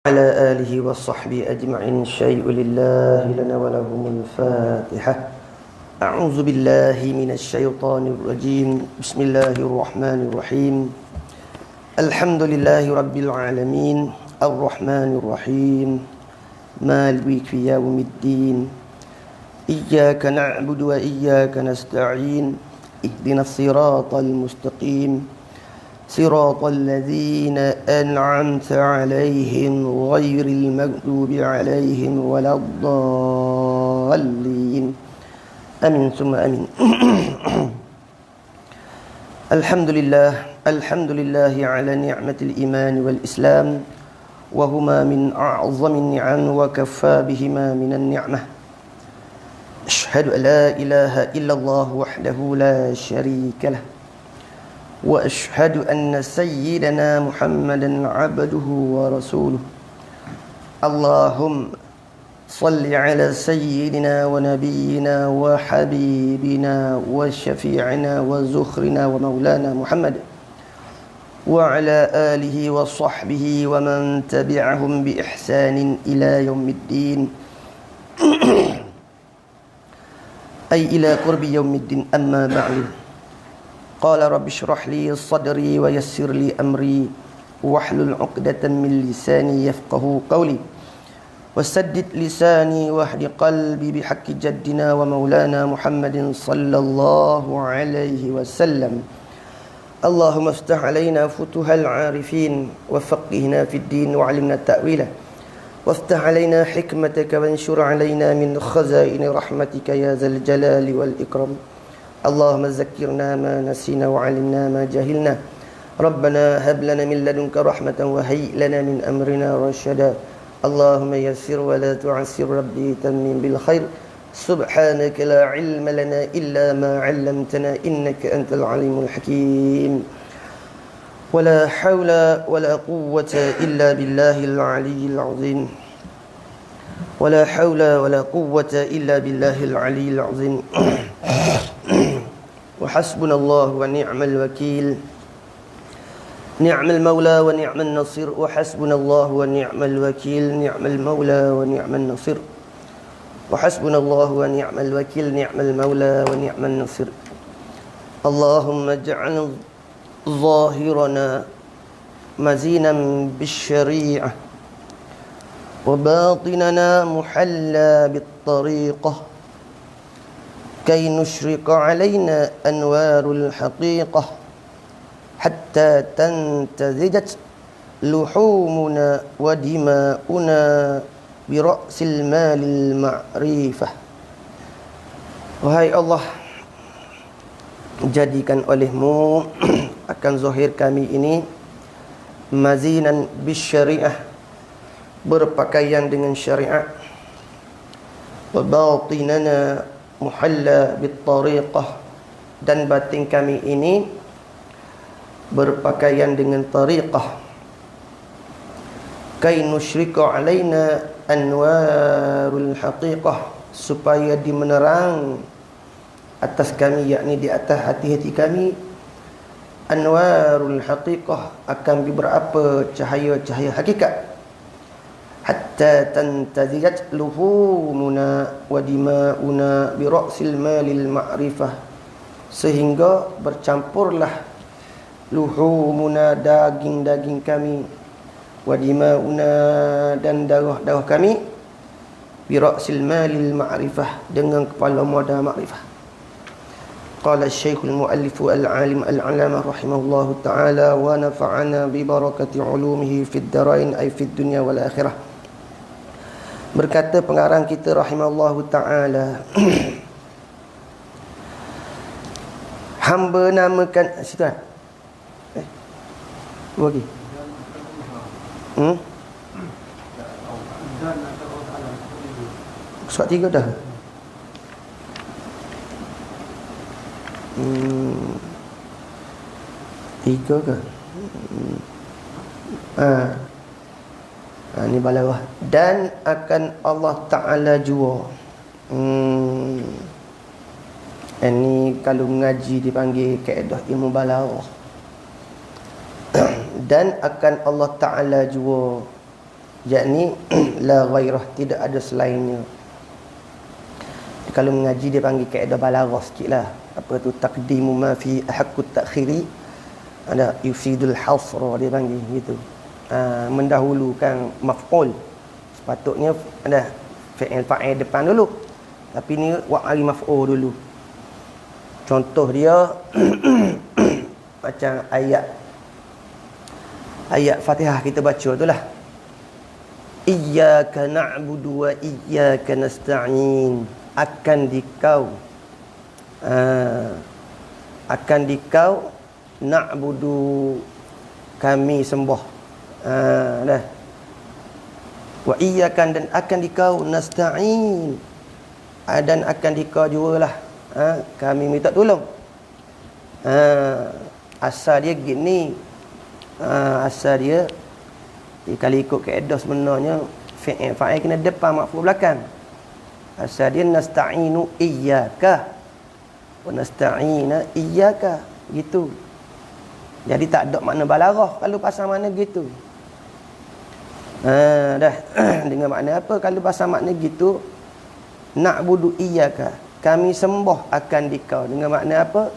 على آله وصحبه أجمعين. شيء لله لنا ولهم الفاتحة. أعوذ بالله من الشيطان الرجيم. بسم الله الرحمن الرحيم. الحمد لله رب العالمين الرحمن الرحيم مالك يوم الدين إياك نعبد وإياك نستعين اهدنا الصراط المستقيم صراط الذين أنعمت عليهم غير المغضوب عليهم ولا الضالين آمين ثم آمين. الحمد لله على نعمة الإيمان والإسلام وهما من أعظم النعم وكفى بهما من النعمة. أشهد أن لا إله إلا الله وحده لا شريك له وأشهد أن سيدنا محمدا عبده ورسوله. اللهم صل على سيدنا ونبينا وحبيبنا وشفيعنا وزخرنا ومولانا محمد وعلى آله وصحبه ومن تبعهم بإحسان إلى يوم الدين أي إلى قرب يوم الدين. أما بعد، قال رب اشرح لي صدري ويسر لي أمري واحلل عقدة من لساني يفقه قولي وسدد لساني واهد قلبي بحق جدنا ومولانا محمد صلى الله عليه وسلم. اللهم افتح علينا فتوح العارفين وفقهنا في الدين وعلمنا التأويل وافتح علينا حكمتك وانشر علينا من خزائن رحمتك يا ذا الجلال والإكرام. اللهم ذكرنا ما نسينا وعلمنا ما جهلنا. ربنا هب لنا من لدنك رحمة وهيئ لنا من أمرنا رشدا. اللهم يسر ولا تعسر ربي تمم بالخير. سبحانك لا علم لنا إلا ما علمتنا إنك أنت العليم الحكيم. ولا حول ولا قوة إلا بالله العلي العظيم. ولا حول ولا قوة إلا بالله العلي العظيم. وحسبنا الله ونعم الوكيل. نعم المولى ونعم النصير. وحسبنا الله ونعم الوكيل. نعم المولى ونعم النصير. وحسبنا الله ونعم الوكيل. نعم المولى ونعم النصير. اللهم اجعل ظاهرنا مزينا بالشريعة وباطننا محلى بالطريقة كي نشرق علينا أنوار الحقيقة حتى تنتزجت لحومنا ودماؤنا برأس المال المعرفة. Wahai Allah, jadikan olehmu akan zahir kami ini mazinan bisyariah, berpakaian dengan syariat, wa batinana muhalla bittariqah, dan batin kami ini berpakaian dengan tariqah, kay nusyrika alaina anwarul haqiqah, supaya dimenerang atas kami, yakni di atas hati-hati kami, anwarul haqiqah, akan beberapa cahaya-cahaya hakikat, hatta tantazijat luhumuna wa dima'una bi ra'sil malil ma'rifah, sehingga bercampurlah luhumuna, daging-daging kami, wa dima'una, dan darah-darah kami, bi ra'sil malil ma'rifah, dengan kepala modal ma'rifah. Qala Syekhul Muallif Al-Alim Al-Alamah rahimahullahu ta'ala wa nafa'ana bi barakati ulumihi fid darain ay fid dunya wal akhirah. Berkata pengarang kita rahimahullahu ta'ala, hamba namakan situ kan? Bagi. Surat 3 dah. Tiga ke? Ini balawah. Dan akan Allah Ta'ala jua. Ini kalau mengaji dipanggil kaedah ilmu balawah. Dan akan Allah Ta'ala jua yakni la ghairah, tidak ada selainnya. Kalau mengaji dia panggil kaedah balaghah sikitlah. Apa tu taqdimu ma fi ahqqut ta'khiri, ada yufidul hasra dia panggil gitu. Mendahulukan maf'ul. Sepatutnya ada fa'il depan dulu. Tapi ni buat hari maf'ul dulu. Contoh dia macam ayat Fatihah kita baca tu lah. Iyyaka na'budu wa iyyaka nasta'in. Akan dikau na'budu, kami sembah. Dah. Wa iyyaka, dan akan dikau nasta'in, dan akan dikau jugalah kami minta tolong. Asal dia gini, asal dia kalau ikut kaedah sebenarnya fa'il kena depan, maf'ul belakang. Asal dia nasta'inu iyyaka wa nasta'ina iyyaka gitu. Jadi tak ada makna balaghah kalau pasal makna gitu. Dah. Dengan makna apa kalau pasal makna gitu? Na'budu iyyaka, kami sembah akan dikau. Dengan makna apa?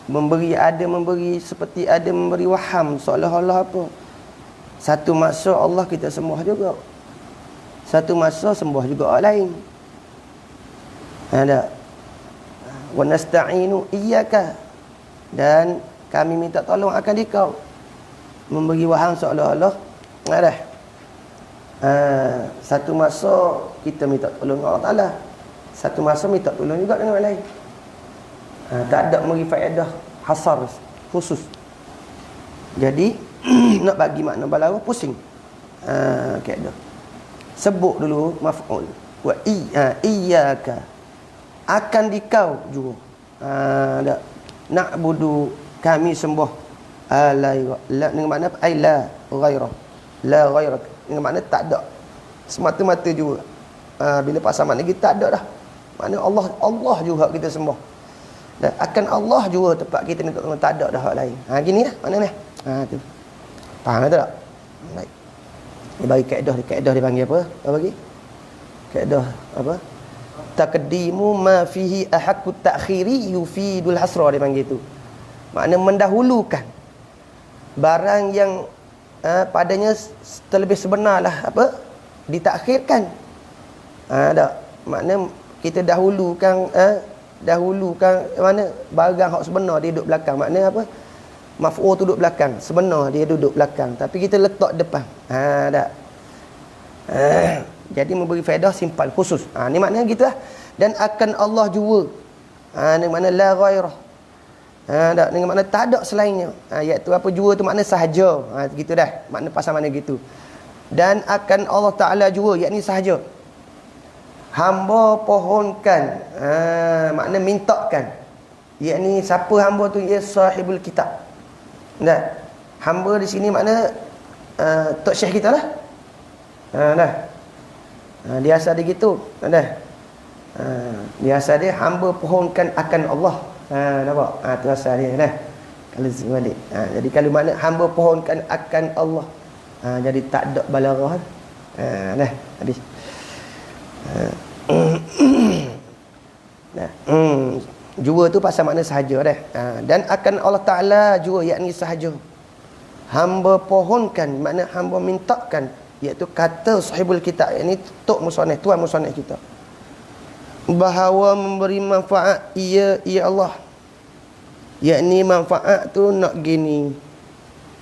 Memberi seperti ada memberi waham, seolah-olah apa? Satu masa Allah kita sembah juga, satu masa sembah juga orang lain. Ada wa nasta'inu iyyaka, dan kami minta tolong akan dikau. Memberi waham seolah-olah ada satu masa kita minta tolong Allah Ta'ala, satu masa minta tolong juga dengan orang lain. Tak ada memberi faedah hasar khusus. Jadi nak bagi makna balaghah pusing. Kaedah. Sebut dulu maf'ul. Wa iyyaka, akan dikau juga. Tak. Na'budu, kami sembah. La dengan makna apa? Ai la ghairah. La ghairah. Dengan makna tak ada. Semata-mata juga. Bila pasal makna kita tak ada dah. Makna Allah juga kita sembah. Dan akan Allah juga tempat kita minta tolong, tak ada dah hak lain. Gini lah makna ni. Tu. Faham tak? Baik. Dia bagi kaedah dia panggil apa? Apa bagi? Kaedah apa? Taqdimu ma fihi ahaqqut ta'khiri yufidul hasra, dia panggil tu. Makna mendahulukan barang yang padanya terlebih sebenarlah apa? Ditakhirkan. Tak. Makna kita dahulukan mana barang hak sebenar dia duduk belakang. Makna apa? Maf'ul tu duduk belakang, sebenar dia duduk belakang, tapi kita letak depan. Tak. Jadi memberi faedah simpan khusus. Ni maknanya gitulah. Dan akan Allah jua. Ni makna la ghairah. Tak, dengan makna tak ada selainnya. Iaitu apa, jua tu makna sahaja. Gitu dah. Makna pasal mana gitu. Dan akan Allah Ta'ala jua, yakni sahaja. Hamba pohonkan, makna mintakan, yakni siapa hamba tu? Ya sahibul kitab. Dah. Hamba di sini makna tok syekh kita lah. Dah. Dia asal dia gitu. Dah. Dia asal dia hamba pohonkan akan Allah. Nampak? Tu asal dia dah. Kalau balik. Jadi kalau makna hamba pohonkan akan Allah. Jadi tak ada balaghah. Dah. Habis. Jua tu pasal makna sahaja dah. Dan akan Allah Ta'ala jua, yakni sahaja. Hamba pohonkan, makna hamba mintakan, iaitu kata sahibul kitab, yakni tok musannif, tuan musannif kita, bahawa memberi manfaat ia Allah, yakni manfaat tu nak gini.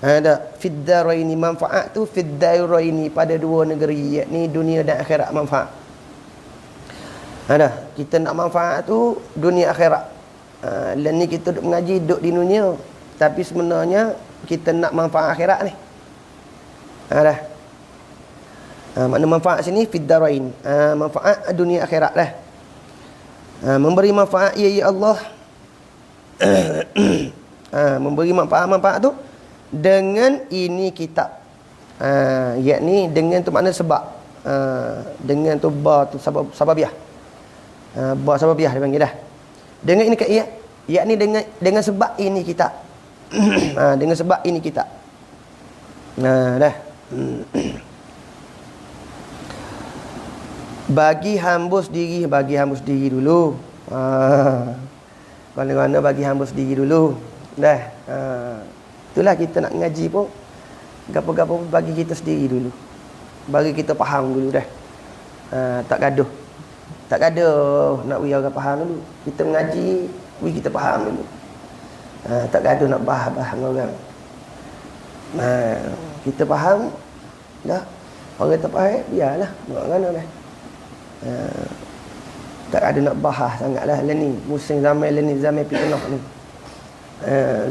Ada fid daraini, manfaat tu fid daraini, pada dua negeri, yakni dunia dan akhirat manfaat. Ada kita nak manfaat tu dunia akhirat. Lain ni kita duk mengaji duk di dunia, tapi sebenarnya kita nak manfaat akhirat ni. Ada. Makna manfaat sini fid darain. Manfaat dunia akhirat lah. Memberi manfaat ya Allah. Memberi manfaat tu dengan ini kitab. Yakni dengan tu makna sebab. Dengan tu ba tu sababiah. Ba sababiah dia panggil dah. Dengan ini yakni dengan sebab ini kitab. Dengan sebab ini kitab. Dah. Bagi hambus diri dulu. Mana-mana bagi hambus diri dulu. Dah. Itulah kita nak ngaji pun gapo-gapo bagi kita sendiri dulu. Bagi kita faham dulu dah. Tak gaduh. Tak gaduh nak bagi orang faham dulu. Kita mengaji, bagi kita faham dulu. Tak gaduh nak bahas dengan orang. Kita faham dah. Orang tak faham, biarlah. Buat mana dah. Tak ada nak bahas sangatlah lah ni. Musim zaman ni, zaman fitnah ni.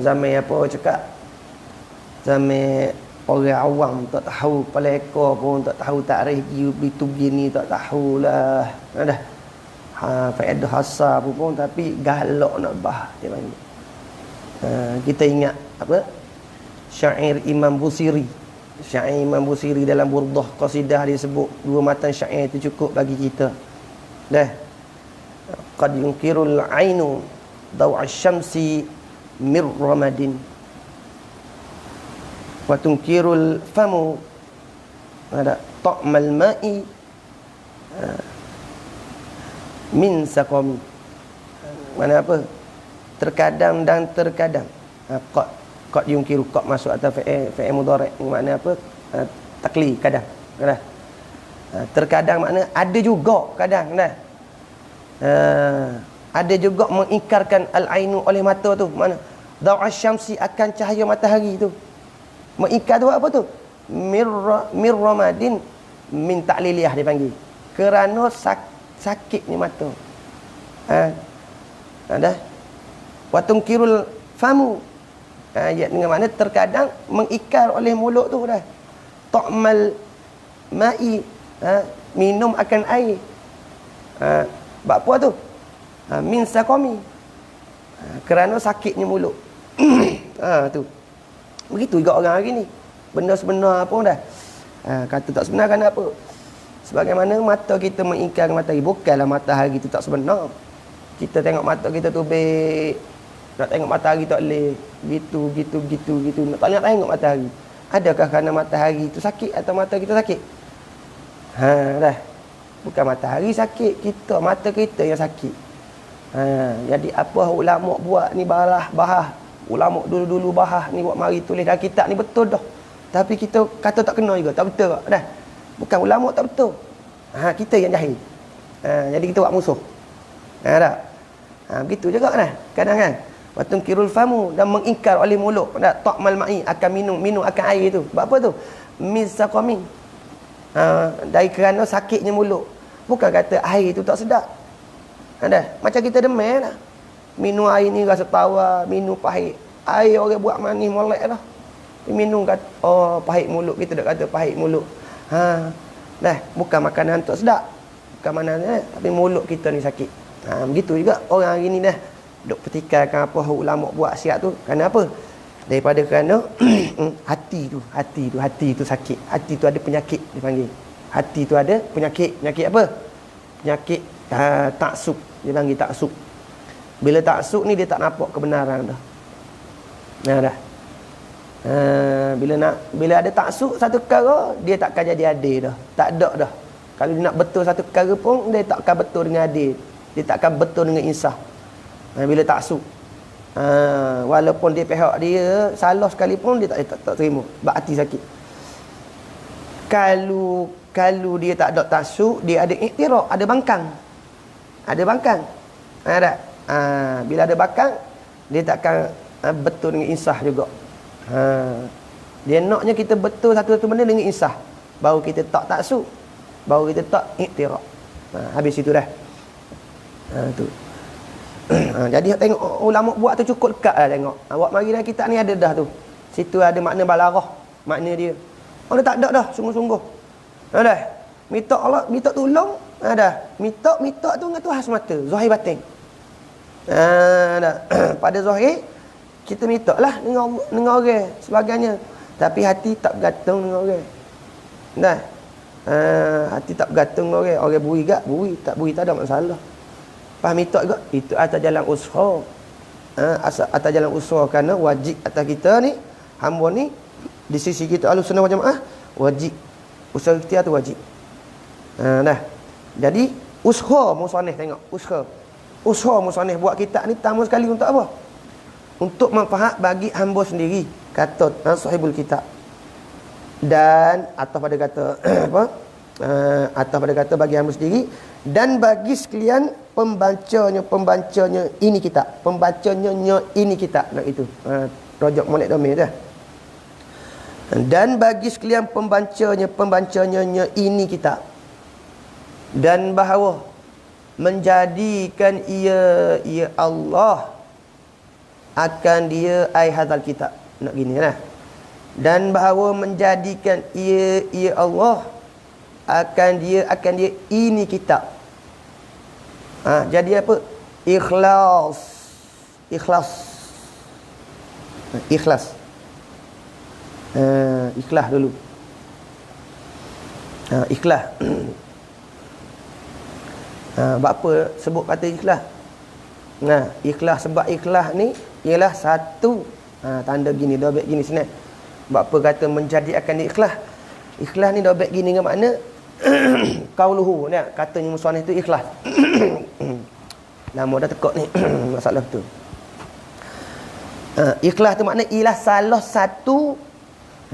Zaman apa orang cakap? Zaman orang awam tak tahu kepala ekor pun, tak tahu takrif itu begini, tak tahulah. Dah. Faedah hasar pun tapi galak nak bahas dia panggil. Kita ingat apa? Syair Imam Busiri. Syair Imam Busiri dalam Burdah Qasidah dia sebut 2 matan syair itu cukup bagi kita. Dah. Qad yunkirul ainu daw'a syamsi mir ramadin wa tunkirul famu ada ta'mal ma'i min saqami. Mana apa? Terkadang dan terkadang. Qad yunkiru, qad masuk atau fi'il mudhari', makna apa? Takli, kadang. Dah. Terkadang makna ada juga kadang dah. Ada juga mengingkarkan al-ainu oleh mata tu. Mana? Daw'a syamsi akan cahaya matahari tu. Mengingkar tu apa tu? Mir ramadin min ta'liliyah dipanggil. Kerana sakitnya mata. Dah. Wa tunkirul famu. Ayat dengan mana terkadang mengikar oleh mulut tu dah. Ta'mal ma'i, minum akan air. Bab apa tu? Min saqami. Kerana sakitnya mulut. Tu. Begitu juga orang hari ni. Benda sebenar pun dah. Kata tak sebenar kan apa? Sebagaimana mata kita mengingkar matahari, bukanlah matahari itu tak sebenar. Kita tengok mata kita tu baik. Nak tengok matahari tak boleh. Gitu. Tak nak tengok matahari. Adakah kerana matahari itu sakit atau mata kita sakit? Dah. Bukan matahari sakit, mata kita yang sakit. Jadi apa ulama buat ni bahas. Ulama dulu bahas ni buat mari tulis dalam kitab ni betul dah. Tapi kita kata tak kena juga, tak betul tak? Dah. Bukan ulama tak betul. Kita yang jahil. Jadi kita buat musuh. Dah. Begitu juga dah. Kadang kan. Watun kirul famu dan mengingkar oleh mulut. Dah. Ta'mal ma'i akan minum akan air tu. Sebab apa tu? Misaqami. Dari kerana sakitnya mulut. Bukan kata air tu tak sedap. Dah. Macam kita demam dah. Minum air ni rasa tawar, minum pahit. Air orang buat manis molek dah. Minum kata, pahit mulut. Kita dah kata pahit mulut. Dah. Bukan makanan tak sedap. Bukan makanan tapi mulut kita ni sakit. Begitu juga orang hari ni dah. Duk petikalkan apa ulama buat siap tu. Kerana apa? Daripada kerana hati tu sakit. Hati tu ada penyakit dipanggil. Hati tu ada penyakit. Penyakit apa? Penyakit taksub. Dia panggil taksub. Bila taksub ni dia tak nampak kebenaran dah. Dah. Bila ada taksub satu perkara, dia takkan jadi adil dah. Tak ada dah. Kalau dia nak betul satu perkara pun, dia takkan betul dengan adil. Dia takkan betul dengan insaf. Bila taksub. Walaupun dia pihak dia salah sekalipun, dia tak terima. Sebab hati sakit. Kalau dia tak ada taksub, dia ada iktiraf, ada bangkang. Tak? Bila ada bangkang, dia takkan betul dengan insaf juga. Dia naknya kita betul satu-satu benda dengan insaf. Baru kita tak taksub, baru kita tak iktiraf. Habis itu dah. Tu. Jadi tengok ulama buat tu cukup dekat lah tengok. Awak mari dalam kitab ni ada dah tu. Situ ada makna balarah, makna dia. Orang tak ada dah sungguh-sungguh. Dah. Minta Allah, minta tolong, dah. Minta tu dengan Tuhan semata, zahir batin. Dah. Pada zahir kita minta lah dengan orang sebagainya. Tapi hati tak bergantung dengan orang. Dah. Hati tak bergantung dengan orang. Orang buri gak, buri, tak ada masalah. Faham itu juga? Itu atas jalan usaha. Atas jalan usaha kerana wajib atas kita ni, hamba ni, di sisi kita Ahlussunnah wal Jamaah, wajib. Usaha ikhtiar tu wajib. Dah. Jadi usaha musannif, tengok usaha musannif buat kitab ni pertama sekali untuk apa? Untuk manfaat bagi hamba sendiri, kata sahibul kitab. Dan atau pada kata apa? Atau pada kata bagi hamba sendiri dan bagi sekalian pembacanya ini kitab. Pembacanya ini kitab, nak itu. Rojak molek domain dah. Dan bagi sekalian pembacanya ini kitab. Dan bahawa menjadikan ia Allah akan dia ai hadzal kitab. Nak gini lah. Dan bahawa menjadikan ia Allah akan dia ini kitab. Jadi apa? Ikhlas. Ikhlas dulu. Ikhlas. Apa sebut kata ikhlas? Ikhlas, sebab ikhlas ni ialah satu tanda gini, dobek gini sini. Apa kata menjadi akan ikhlas? Ikhlas ni dobek gini dengan makna qauluhu ni, katanya musannif tu ikhlas. Lama dah tekak ni masalah tu. Ikhlas tu makna ialah salah satu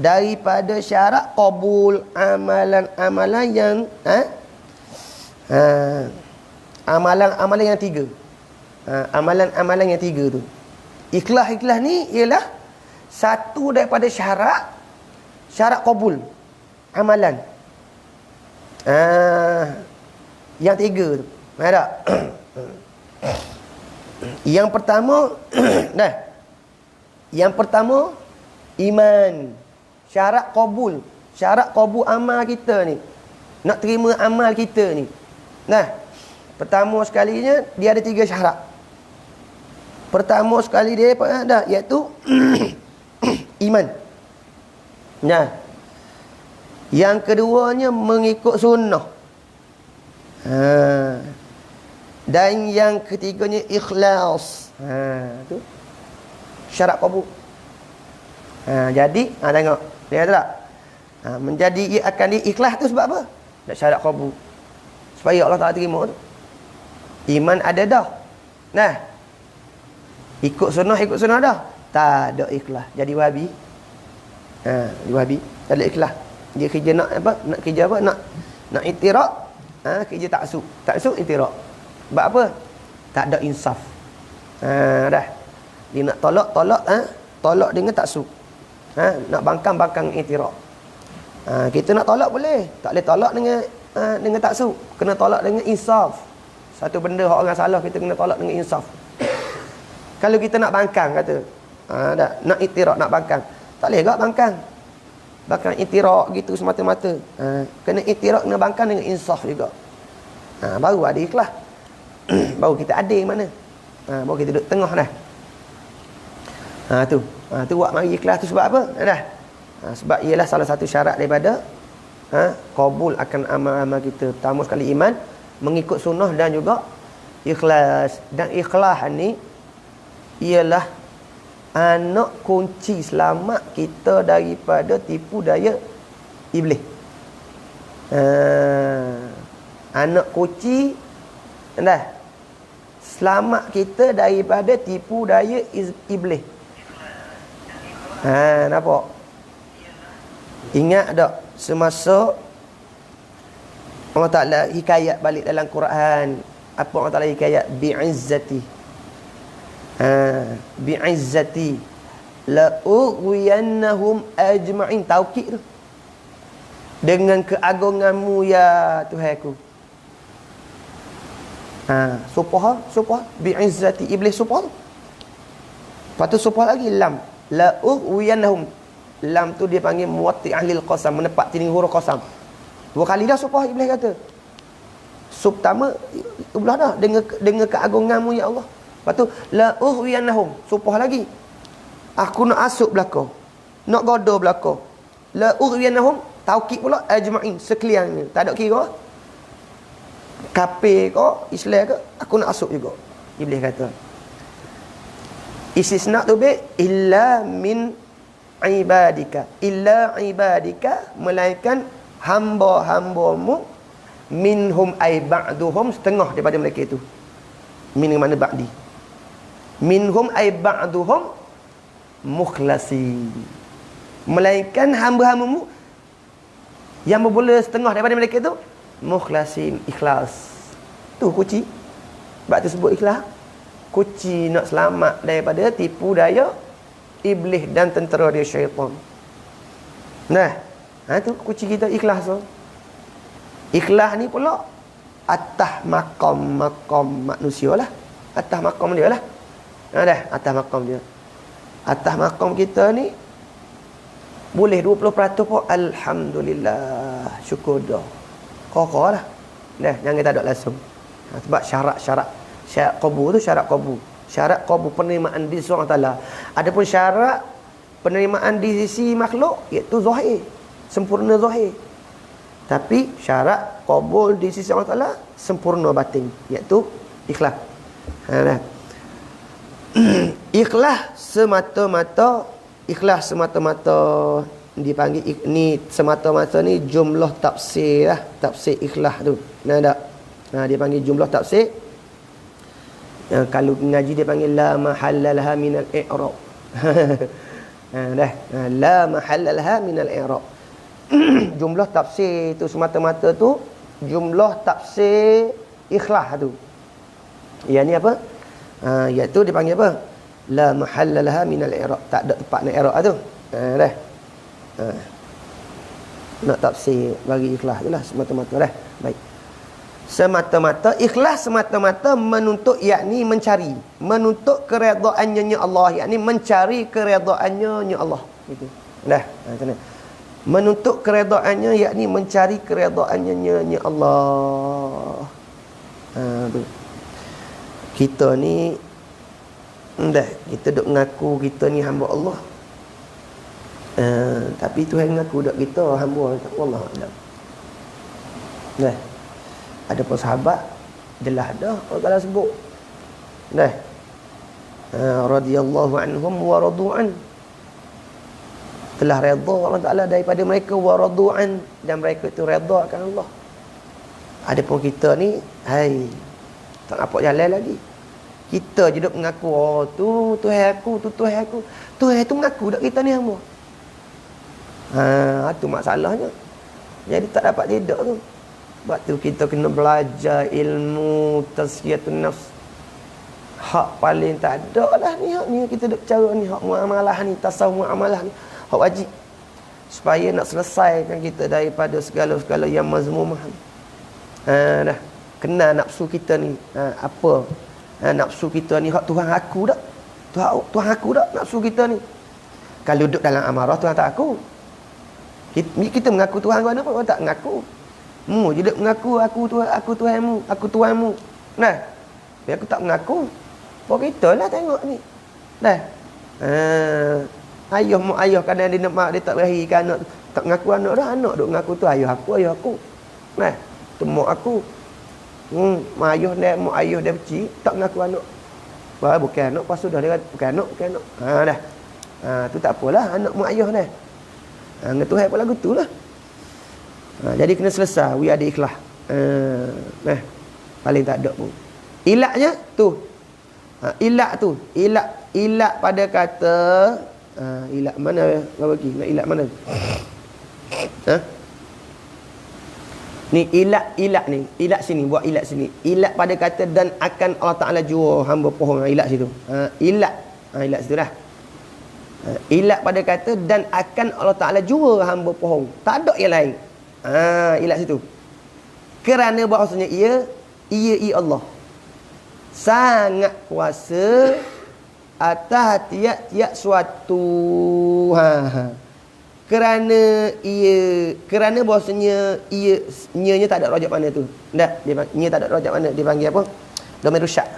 daripada syarat qabul amalan-amalan yang amalan-amalan yang tiga. Amalan-amalan yang tiga tu. Ikhlas ni ialah satu daripada syarat qabul amalan. Yang tiga tu. Ada. Yang pertama Yang pertama iman. Syarat qabul amal kita ni. Nak terima amal kita ni. Pertama sekalinya dia ada tiga syarat. Pertama sekali dia ada, iaitu iman. Yang keduanya mengikut sunnah. Dan yang ketiganya ikhlas. Tu syarat qabul. Jadi tengok dia tak? Menjadi akan ikhlas tu sebab apa? Nak syarat qabul. Supaya Allah Taala terima tu. Iman ada dah. Ikut sunnah dah. Tak ada ikhlas. Jadi wahabi. Jadi wahabi. Tak ada ikhlas. Dia kerja nak apa? Nak kerja apa? Nak itirak. Kerja taksub. Taksub itirak. Sebab apa? Tak ada insaf. Dah. Dia nak tolak dengan taksub. Nak bangkang itirak. Kita nak tolak boleh. Tak boleh tolak dengan taksub. Kena tolak dengan insaf. Satu benda orang salah, kita kena tolak dengan insaf. Kalau kita nak bangkang kata, nak itirak, nak bangkang, tak boleh gak bangkang itirak gitu semata-mata. Kena itirak, kena bangkang dengan insaf juga. Baru ada ikhlas. Baru kita adil mana. Baru kita duduk tengah dah. Tu buat mari ikhlas tu sebab apa? Sebab ialah salah satu syarat daripada qabul akan amal-amal kita. Pertama sekali iman, mengikut sunnah dan juga ikhlas. Dan ikhlas ni ialah anak kunci selamat kita daripada tipu daya iblis. Anak kunci selamat kita daripada tipu daya iblis. Nampak? Ingat tak semasa Allah Ta'ala hikayat balik dalam Quran, apa Allah Ta'ala hikayat? Bi'izzati la ughwiyannahum ajma'in. Taukid tu. Dengan keagunganmu ya Tuhanku. Supah bi'izzati, iblis supah tu. Lepas tu supah lagi lam. La ughwiyannahum. Lam tu dia panggil muwatti ahlil qasam, menepat tinggi huruf qasam. Dua kali dah supah iblis kata. Pertama iblis dah dengan keagunganmu ya Allah. Lepas tu la ughwiyannahum, supah lagi. Aku nak asuk belaka. Nak goda belaka. La ughwiyannahum, taukid pula ajma'in, sekaliannya. Tak ada kira. Kafir ke, Islam ke, aku nak asuk juga. Iblis kata. Istisna tu illa min ibadika, melainkan hamba-hambamu Minhum ay ba'duhum, setengah daripada mereka itu. Min mana ba'di. Minhum ay ba'duhum mukhlasin. Melainkan hamba-hambamu yang bermula setengah daripada mereka itu mukhlasin, ikhlas. Tu kunci. Sebab tu sebut ikhlas. Kunci nak selamat daripada tipu daya iblis dan tentera dia syaitan. Nah, tu kunci kita ikhlas tu. Ikhlas ni pula atas maqam manusia lah. Atas maqam dia lah. Dah, atas maqam dia. Atas maqam kita ni boleh 20% pun alhamdulillah, syukur dah. Kau lah. Dah, jangan tak ada langsung. Sebab syarat qabul tu syarat qabul. Syarat qabul penerimaan di sisi Allah Taala. Adapun syarat penerimaan di sisi makhluk iaitu zahir, sempurna zahir. Tapi syarat qabul di sisi Allah Taala sempurna batin, iaitu ikhlas. Ikhlas semata-mata dipanggil ni semata-mata ni jumlah tafsir lah, tafsir ikhlas tu. Nah, dia panggil jumlah tafsir. Kalau ngaji dia panggil la mahallalaha minal i'rab. La mahallalaha minal i'rab. Jumlah tafsir tu semata-mata tu jumlah tafsir ikhlas tu. Yang ni apa? Iaitu dia panggil apa? La mahallalaha minal i'rab. Tak ada tempat nak i'rab tu. Nak tafsir bagi ikhlas tu lah semata-mata dah. Baik. Semata-mata ikhlas semata-mata menuntut, yakni mencari, menuntut keredaannya Allah, yakni mencari keredaannya Allah. Gitu. Dah, macam mana? Menuntut keredaannya, yakni mencari keredaannya Allah. Tu. Kita ni dah, kita duk mengaku kita ni hamba Allah. Tapi Tuhan mengaku dak kita hamba Allah. Dah. Ada pun sahabat jelas dah Allah Taala sebut. Dah. Radhiyallahu anhum wa radu'an. Telah redha Allah Taala daripada mereka, wa radu'an, dan mereka itu redha akan Allah. Ada pun kita ni, tak nampak jalan lagi. Kita je duk mengaku, oh tu Tuhan aku, tu Tuhan aku. Tuhan tu mengaku dak kita ni hamba. Itu masalahnya. Jadi tak dapat tidak tu. Sebab tu kita kena belajar ilmu tazkiyatun nafs. Hak paling tak ada lah ni, hak ni kita duk cara ni, hak muamalah ni, tasawuf muamalah ni, hak wajib. Supaya nak selesaikan kita daripada segala-segala yang mazmumah. Dah. Kena nafsu kita ni. Apa? Nafsu kita ni hak Tuhan aku dak. Tuhan aku dak nafsu kita ni. Kalau duduk dalam amarah Tuhan tak aku. Kita mengaku Tuhan kau apa? Tak mengaku. Je duk mengaku aku Tuhanmu, aku Tuhanmu. Nah. Tapi aku tak mengaku. Apa kita lah tengok ni. Dah. Ayah kadang dia nak mak dia tak lahirkan anak, tak mengaku anak dah, anak duk mengaku tu ayah aku. Nah. Tu mak aku. Mak ayah dia kecil tak mengaku anak. Bukan anak, pas sudah dia bukan anak. Dah. Tu tak apalah, anak mak ayah dah. Dengan Tuhan pun lagu tu lah. Jadi kena selesai, we ada ikhlas. Paling tak ada pun. Ilatnya tu. Ilat pada kata ilat mana bagi? Nak ilat mana? Ni ilat ni. Ilat sini, buat ilat sini. Ilat pada kata dan akan Allah Taala jua hamba pohon, ilat situ. Ilat situ dah. Ilat pada kata dan akan Allah Taala jua hamba pohon. Tak ada yang lain. Ilat situ. Kerana bahasanya ia Allah sangat kuasa atas tiap-tiap suatu. Kerana bahasanya ianya tak ada rajak mana tu. Tak, dia tak ada rajak mana, dia panggil apa? Dhamir rusyak.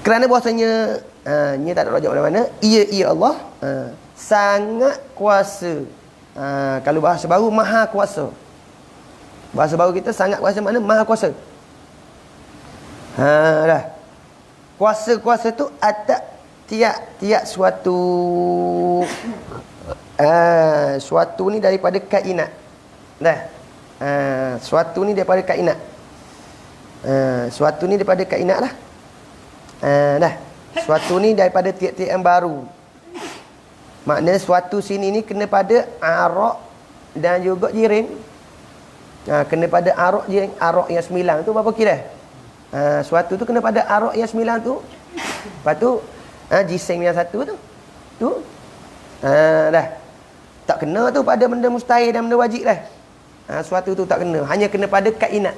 Kerana bahasanya nya tak ada rajak mana-mana, ia Allah sangat kuasa. Kalau bahasa baru maha kuasa. Bahasa baru kita sangat kuasa mana? Maha kuasa. Dah. Kuasa-kuasa tu atas tiap-tiap suatu suatu ni daripada kainat. Dah. Suatu ni daripada kainat. Suatu ni daripada kainat lah. Dah. Suatu ni daripada tiap-tiap yang baru. Maknanya suatu sini ni kena pada arak dan juga jirin. Kena pada arak jirin. Arak yang 9 tu berapa kira? Suatu tu kena pada arak yang 9 tu. Lepas tu jising yang 1 tu. Tu. Dah. Tak kena tu pada benda mustahil dan benda wajib dah. Suatu tu tak kena. Hanya kena pada kainat.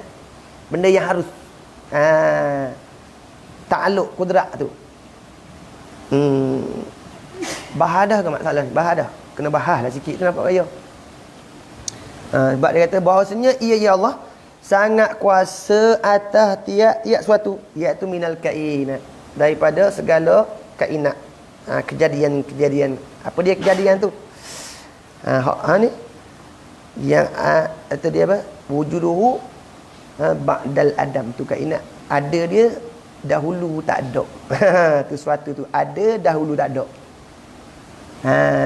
Benda yang harus. Ta'aluk kudrat tu. Bahadah ke masalah ni? Bahadah. Kena bahas lah sikit tu nampak raya. Sebab dia kata bahawasanya ia ya Allah sangat kuasa atas tiap-tiap suatu, iaitu minal kainat, daripada segala kainat. Kejadian-kejadian. Apa dia kejadian tu? Ni yang atau dia apa? Wujuduhu ba'dal adam tu kainat. Ada dia dahulu tak ada. Tu suatu tu ada dahulu tak ada.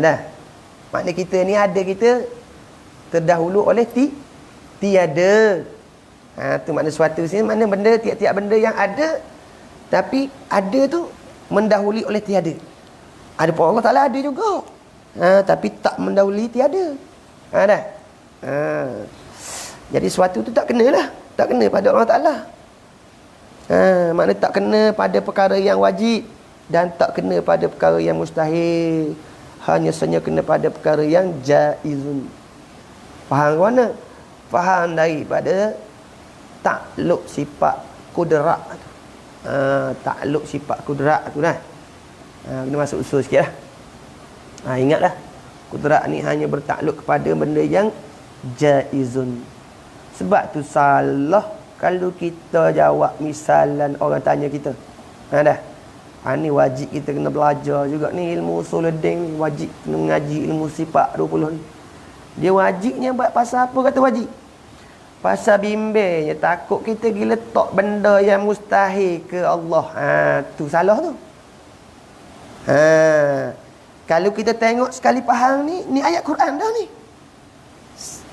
Dah. Makna kita ni ada kita terdahulu oleh tiada. Tu makna suatu sini, makna benda tiap-tiap benda yang ada, tapi ada tu mendahului oleh tiada. Ada pun Allah Ta'ala ada juga. Tapi tak mendahului tiada. Dah. Jadi suatu tu tak kena lah. Tak kena pada Allah Ta'ala. Makna tak kena pada perkara yang wajib dan tak kena pada perkara yang mustahil. Hanya saja kena pada perkara yang jaizun. Faham ke mana? Faham daripada takluk sifat kudrat tu. Takluk sifat kudrat tu lah. Kena masuk usul sikit lah. Ingatlah, kudrat ni hanya bertakluk kepada benda yang jaizun. Sebab tu salah kalau kita jawab misalan orang tanya kita. Dah. Ni wajib kita kena belajar juga ni ilmu usuluddin ni, wajib kena mengaji ilmu sifat 20 ni. Dia wajibnya buat pasal apa kata wajib? Pasal bimbangnya takut kita pergi letak benda yang mustahil ke Allah. Tu salah tu. Kalau kita tengok sekali faham ni ayat Quran dah ni.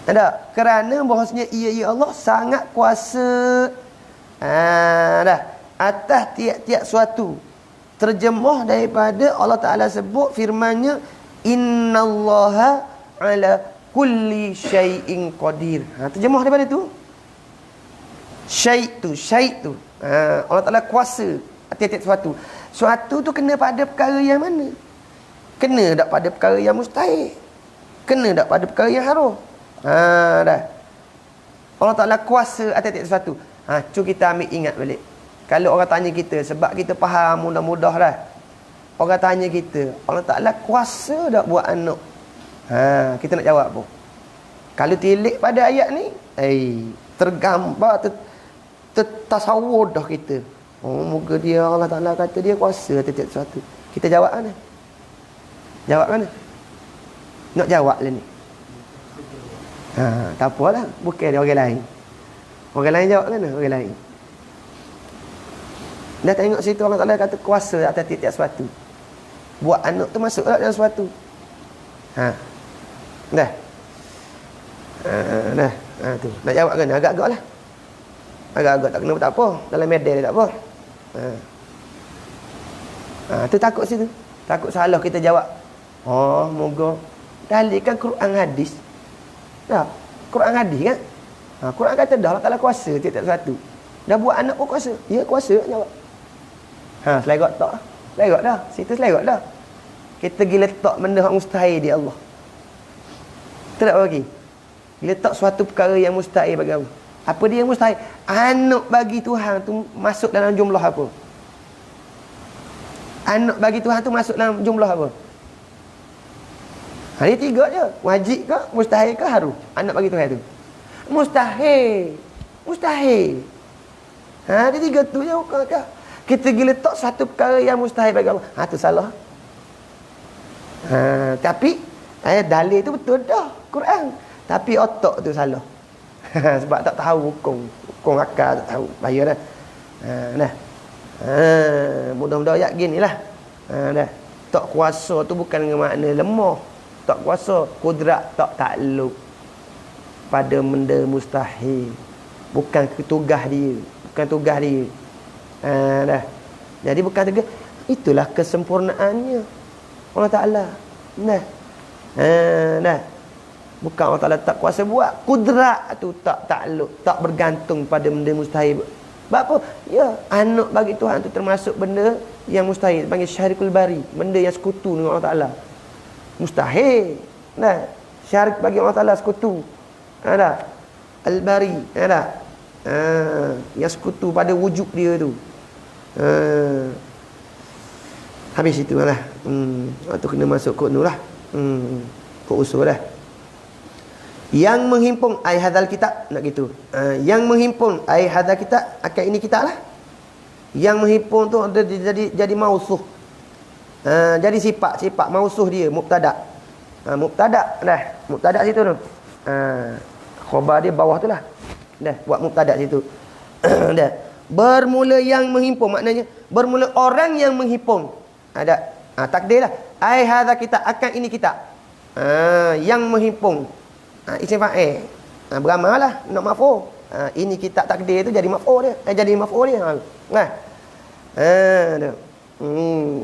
Ada kerana bahasanya ia Allah sangat kuasa atas tiap-tiap suatu. Terjemah daripada Allah Ta'ala sebut firman-Nya innallaha ala kulli syai'in qadir. Terjemah daripada tu. Syai' tu. Allah Ta'ala kuasa atas tiap-tiap suatu. Suatu tu kena pada perkara yang mana? Kena tak pada perkara yang mustahil? Kena tak pada perkara yang haram? Dah. Allah Ta'ala kuasa atas tiap-tiap suatu. Cuba kita ambil ingat balik. Kalau orang tanya kita, sebab kita faham mudah-mudah dah. Orang tanya kita, Allah Ta'ala kuasa tak buat anak? Kita nak jawab apa? Kalau tilik pada ayat ni, tergambar, tertasawur dah kita. Moga dia Allah Ta'ala kata dia kuasa atas tiap sesuatu. Kita jawab mana? Jawab mana? Nak jawab lah ni. Tak apalah, bukan dia orang lain. Orang lain jawab mana? Orang lain. Dah tengok situ Allah Ta'ala kata kuasa atas tiap-tiap sesuatu. Buat anak tu masuk dalam sesuatu. Dah. Tu. Nak jawab kan? Agak-agak lah. Agak-agak tak kena tak apa. Dalam medan dia tak apa. Tu takut situ. Takut salah kita jawab. Moga. Dalil kan Quran hadis. Dah. Quran hadis kan? Quran kata dah Allah Ta'ala kuasa tiap-tiap sesuatu. Dah buat anak pun kuasa. Ya kuasa jawab. Selegot tak? Selegot dah. Situ selegot dah. Kita pergi letak benda yang mustahil di Allah. Kita tak bagi. Letak suatu perkara yang mustahil bagi Allah. Apa dia yang mustahil? Anak bagi Tuhan tu masuk dalam jumlah apa? Anak bagi Tuhan tu masuk dalam jumlah apa? Ini 3 je. Wajib ke? Mustahil ke? Harus? Anak bagi Tuhan tu. Mustahil. Mustahil. Dia 3 tu je. Kita pergi letak satu perkara yang mustahil bagi Allah. Tu salah. Tapi dalil tu betul dah Quran. Tapi otak tu salah. Sebab tak tahu hukum akal tak tahu. Bahaya dah. Mudah-mudahan ayat gini lah. Dah. Tak kuasa tu bukan dengan makna lemah. Tak kuasa, kudrat tak takluk. pada benda mustahil. Bukan tugas dia. Bukan tugas dia. Dah. Jadi bukan tugas. Itulah kesempurnaannya Allah Ta'ala. Dah. Dah. Bukan Allah Ta'ala tak kuasa buat. Kudrat tu tak takluk, tak bergantung pada benda mustahil. Sebab apa? Ya, anak bagi Tuhan tu termasuk benda yang mustahil. Panggil syarikul bari. Benda yang sekutu dengan Allah Ta'ala. Mustahil. Nah, syarik bagi Allah Ta'ala sekutu. Ada. Al-bari. Ada. Yang sekutu pada wujud dia tu. Habis itu lah. Waktu kena masuk kod nur lah. Kod usul lah. Yang menghimpun ai hadzal kitab, nak gitu. Yang menghimpun ai hadzal kitab, akan ini kitab lah. Yang menghimpun tu jadi mausuh. Jadi sifat mausuh dia mubtada. Mubtada dah. Mubtada situ tu. Khabar dia bawah tu lah. Dah buat mubtada situ. Dah. Bermula yang menghimpun, maknanya bermula orang yang menghimpun. Ada takdir lah. Ai hadzal kitab, akan ini kitab. Yang menghimpun. Isim fa'il. Beramal lah, nak maf'ul. Ini kitab takdir tu jadi maf'ul dia. Jadi maf'ul dia. Nah.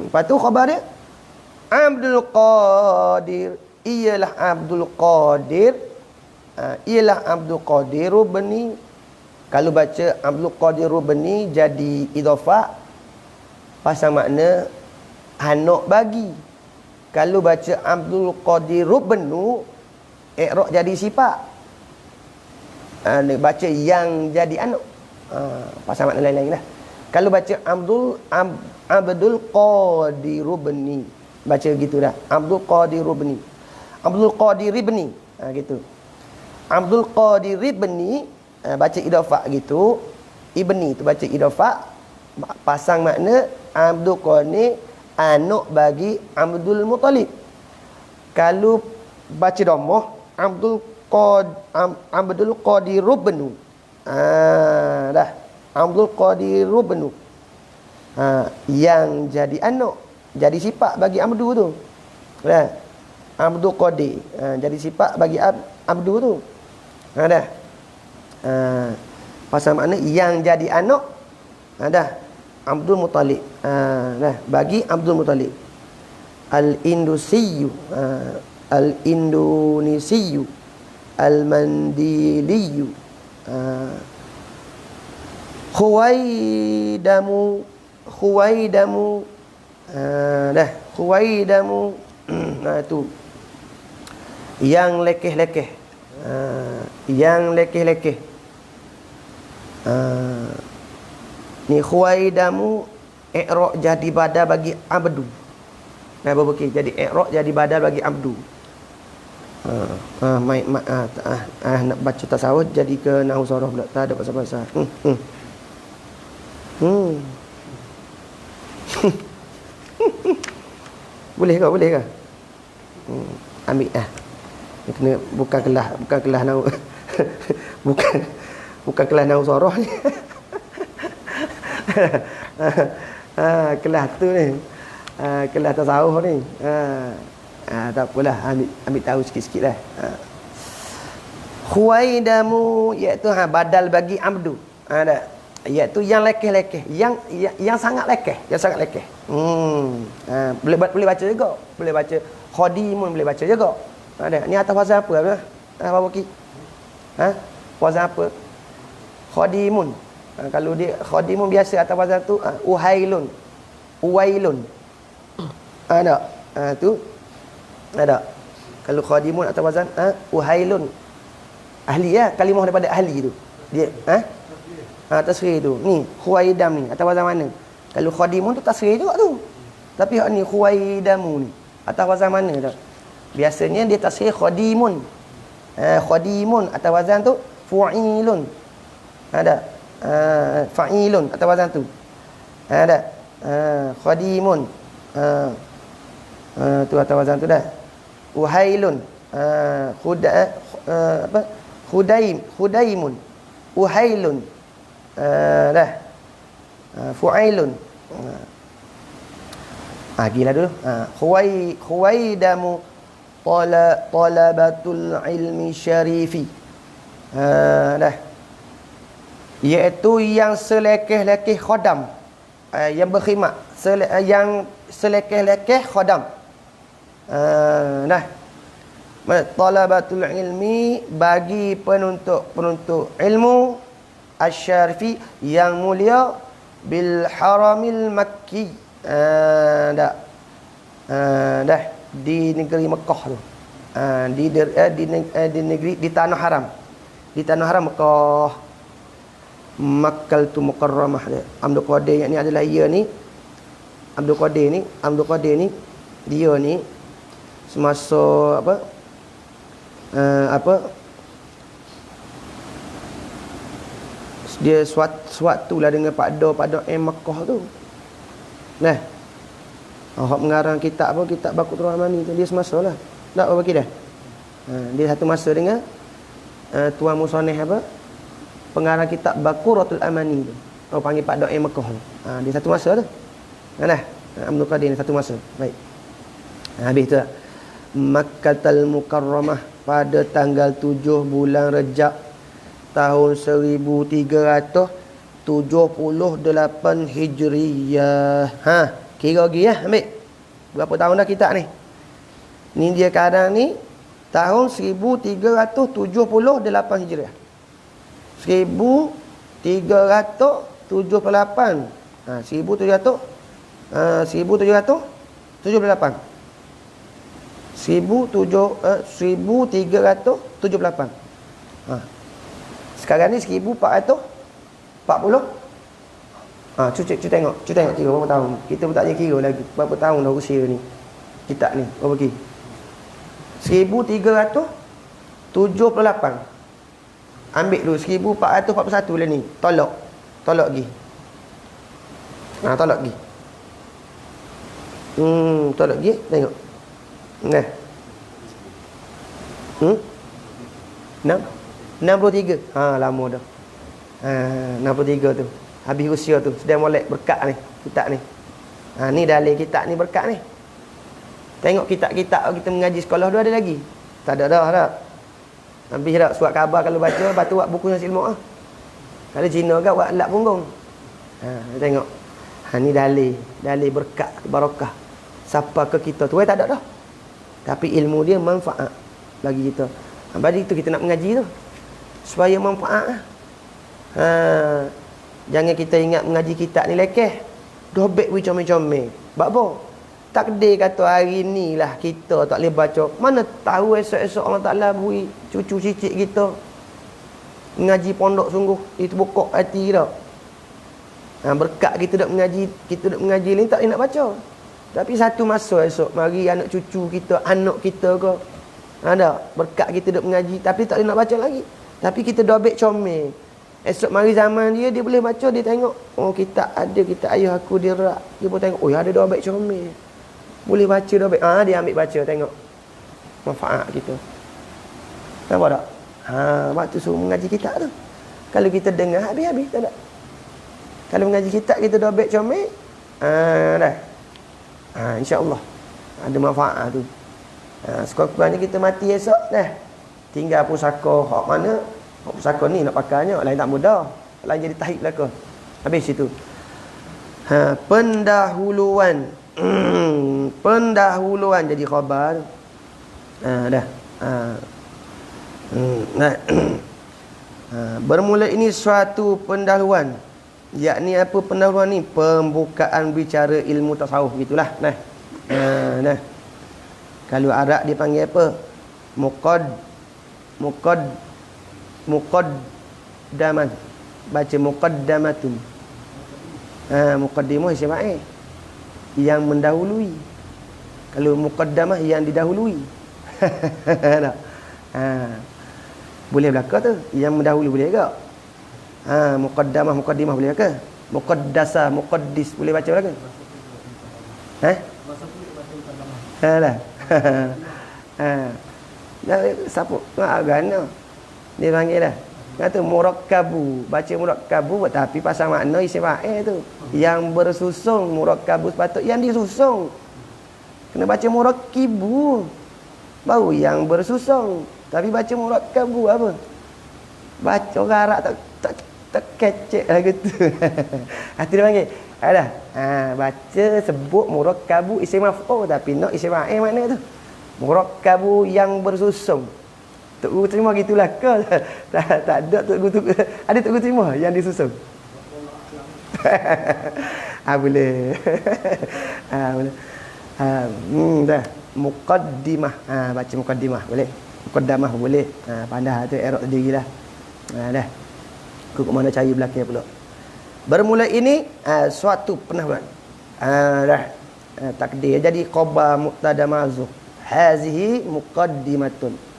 Lepas tu khabar dia Abdul Qadir. Ialah Abdul Qadir. Ialah Abdul Qadir Rubni. Kalau baca Abdul Qadir Rubni jadi idhafah, pasal makna anak bagi. Kalau baca Abdul Qadir Rubnu, i'rab jadi sifat. Baca yang jadi anak. Pasal makna lain-lain lah. Kalau baca Abdul Qadir Rubni, baca gitu dah. Abdul Qadir Rubni. Abdul Qadir Ibni. Gitu. Abdul Qadir Ibni, baca idhafah gitu. Ibni tu baca idhafah, pasang makna Abdul Qadir anak bagi Abdul Muttalib. Kalau baca dhammah Abdul Qadir Rubnu. Dah. Abdul Qadir Rubnu. Yang jadi anak, jadi sifat bagi Abdu tu. Dah. Abdul Qadir. Jadi sifat bagi Abdu tu. Dah. Pasal makna yang jadi anak. Dah. Abdul Muttalib. Dah. Bagi Abdul Muttalib. Al-Indusiyu. Al-Indonesiyu, Al-Mandiliyu, Khuwaidamu, dah, Khuwaidamu, tu yang lekeh-lekeh, yang lekeh-lekeh. Ni Khuwaidamu i'rab jadi badal bagi abdu. Nah, berbukit jadi i'rab jadi badal bagi abdu. Nak baca tasawuf jadi ke nahwu saraf pula. Tak ada pasal-pasal. Boleh ke? Ambil kena bukan kelas nahwu. bukan kelas nahwu saraf ni. Kelas tu ni. Kelas tasawuf ni. Tak apalah, ambil tahu sikit-sikit lah. Khuwaidamu iaitu badal bagi abdu. Iaitu yang lekeh-lekeh, yang sangat lekeh, boleh baca juga. Boleh baca khadimun, boleh baca juga. Ni atas wazan apa? Apa Boki? Wazan apa? Khadimun. Kalau dia khadimun biasa atas wazan tu uwailun. Ada. Tu ada. Kalau khadimun atau wazan uhailun. Ahli ya, kalimah daripada ahli tu. Dia tasghir tu. Ni khuwaidam ni atau wazan mana? Kalau khadimun tu tasghir juga tu. Tapi hak ni khuwaidamu ni atau wazan mana tu? Biasanya dia tasghir khadimun. Khadimun atau wazan tu fu'ilun. Ada. Fa'ilun atau wazan tu. Ada. Khadimun. Tu atau wazan tu dah. Uhailun. Khudaimun. Uhailun. Dah. Fu'ailun. Gila dulu. Khuwaidamu talabatul ilmi syarifi. Dah. Iaitu yang selekeh-lekeh khodam. Yang berkhidmat. Yang selekeh-lekeh khodam. Nah. Talabatul ilmi, bagi penuntut ilmu asyarifi yang mulia bil haramil makki. Dah. Dah di negeri Mekah tu. Di negeri, di tanah haram. Di tanah haram Mekah. Makkah tu mukarramah dia. Abdul Qadir yang ni adalah ia ni. Abdul Qadir ni dia ni semasa dia suatu lah dengan pada Makkah tu. Nah. Hak mengarang kitab kitab Baqatul Rahmani tu dia semasalah. Tak apa bagi dah. Dia satu masa dengan tuan musannif pengarang kitab Baqaratul Amani tu. Panggil Pak Dok Mekah tu. Dia satu masa tu. Nah, Abdul Qadir ni satu masa. Baik. Habis tu. Makkatul Mukarramah pada tanggal 7 bulan Rejab tahun 1378 Hijriyah. Kira lagi ambil. Berapa tahun dah kitab ni? Ni dia kadang ni tahun 1378 Hijriah. 1378. 1378. 1378. Sekarang ni 1440. Cuci tengok kira berapa tahun. Kita pun tak boleh kira lagi berapa tahun dah usia ni. Kitab ni berapa kira? 1378. Ambil dulu 1441 lah ni. Tolak lagi. Tolak lagi. Tolak lagi tengok. Nah. 63. Lama dah. 63 tu. Habis usia tu. Sudah molek berkat ni. Kitab ni. Ni dalil kitab ni berkat ni. Tengok kitab-kitab kita mengaji sekolah tu ada lagi. Tak ada dah. Habis dah surat khabar kalau baca. Lepas tu buat buku Nasil Mu'ah. Kalau Cina kan buat lap punggung. Tengok. Ni dalil berkat, barakah. Siapa ke kita tu. Tak ada dah. Tapi ilmu dia manfaat bagi kita. Bagi itu kita nak mengaji tu. Supaya manfaat. Jangan kita ingat mengaji kitab ni lekeh. Dobek we comel-comel. Sebab apa? Takdir kata hari ni lah kita tak boleh baca. Mana tahu esok-esok Allah Ta'ala beri cucu cicit kita mengaji pondok sungguh. Itu buka hati kita. Berkat kita dak mengaji ni tak boleh nak baca. Tapi satu masa esok mari anak cucu kita, anak kita ke ada berkat kita dak mengaji tapi tak boleh nak baca lagi. Tapi kita dobek comel. Esok mari zaman dia boleh baca, dia tengok kitab ada, kitab ayah aku dia rak. Dia pun tengok ada dobek comel. Boleh baca dobek. Dia ambil baca tengok. Manfaat kita. Nampak tak? Waktu suruh mengaji kitab tu. Kalau kita dengar habis-habis tak ada. Kalau mengaji kitab kita dobek comel, dah. InsyaAllah ada manfaat tu. Sekurang-kurangnya kita mati esok dah. Tinggal pusaka hak mana? Hak pusaka ni nak pakainya lain tak mudah. Lain jadi tahib belaka. Habis situ. Pendahuluan. Pendahuluan jadi khabar. Dah. Bermula ini suatu pendahuluan. Yakni apa pendahuluan ni? Pembukaan bicara ilmu tasawuf gitulah. Nah. Kalau Arab dipanggil apa? Muqaddaman. Baca muqaddamatun. Muqaddimah siapa yang mendahului. Kalau muqaddamah yang didahului. Tak. Boleh belaka tu. Yang mendahului boleh ke? Muqaddimah boleh ke? Muqaddasa, muqaddis boleh baca belaka? Dah. Siapa? Agana. Dia panggil dah. Kata murakkabu. Baca murakkabu tapi pasal makna isim fa'il tu. Yang bersusung murakkabu sepatut yang disusung. Kena baca murakkibu. Baru yang bersusung. Tapi baca murakkabu apa? Baca orang Arab tak kecek lagu tu. Hati dia panggil. Ada. Baca sebut murakkabu isim maf'ul tapi nak isim fa'il mana tu? Murakkabu yang bersusun. Tok guru terima gitulah ke? Tak ada tok guru ada tok guru terima yang disusun. Boleh. Boleh. Dah. Muqaddimah. Baca muqaddimah boleh. Muqaddamah boleh. Pandai tu i'rab sendirilah. Dah. Kau mana cari belakang pula. Bermula ini suatu pendahuluan. Dah. Takdir jadi khabar mubtada ma'zuf. Hazihi muqaddimatun.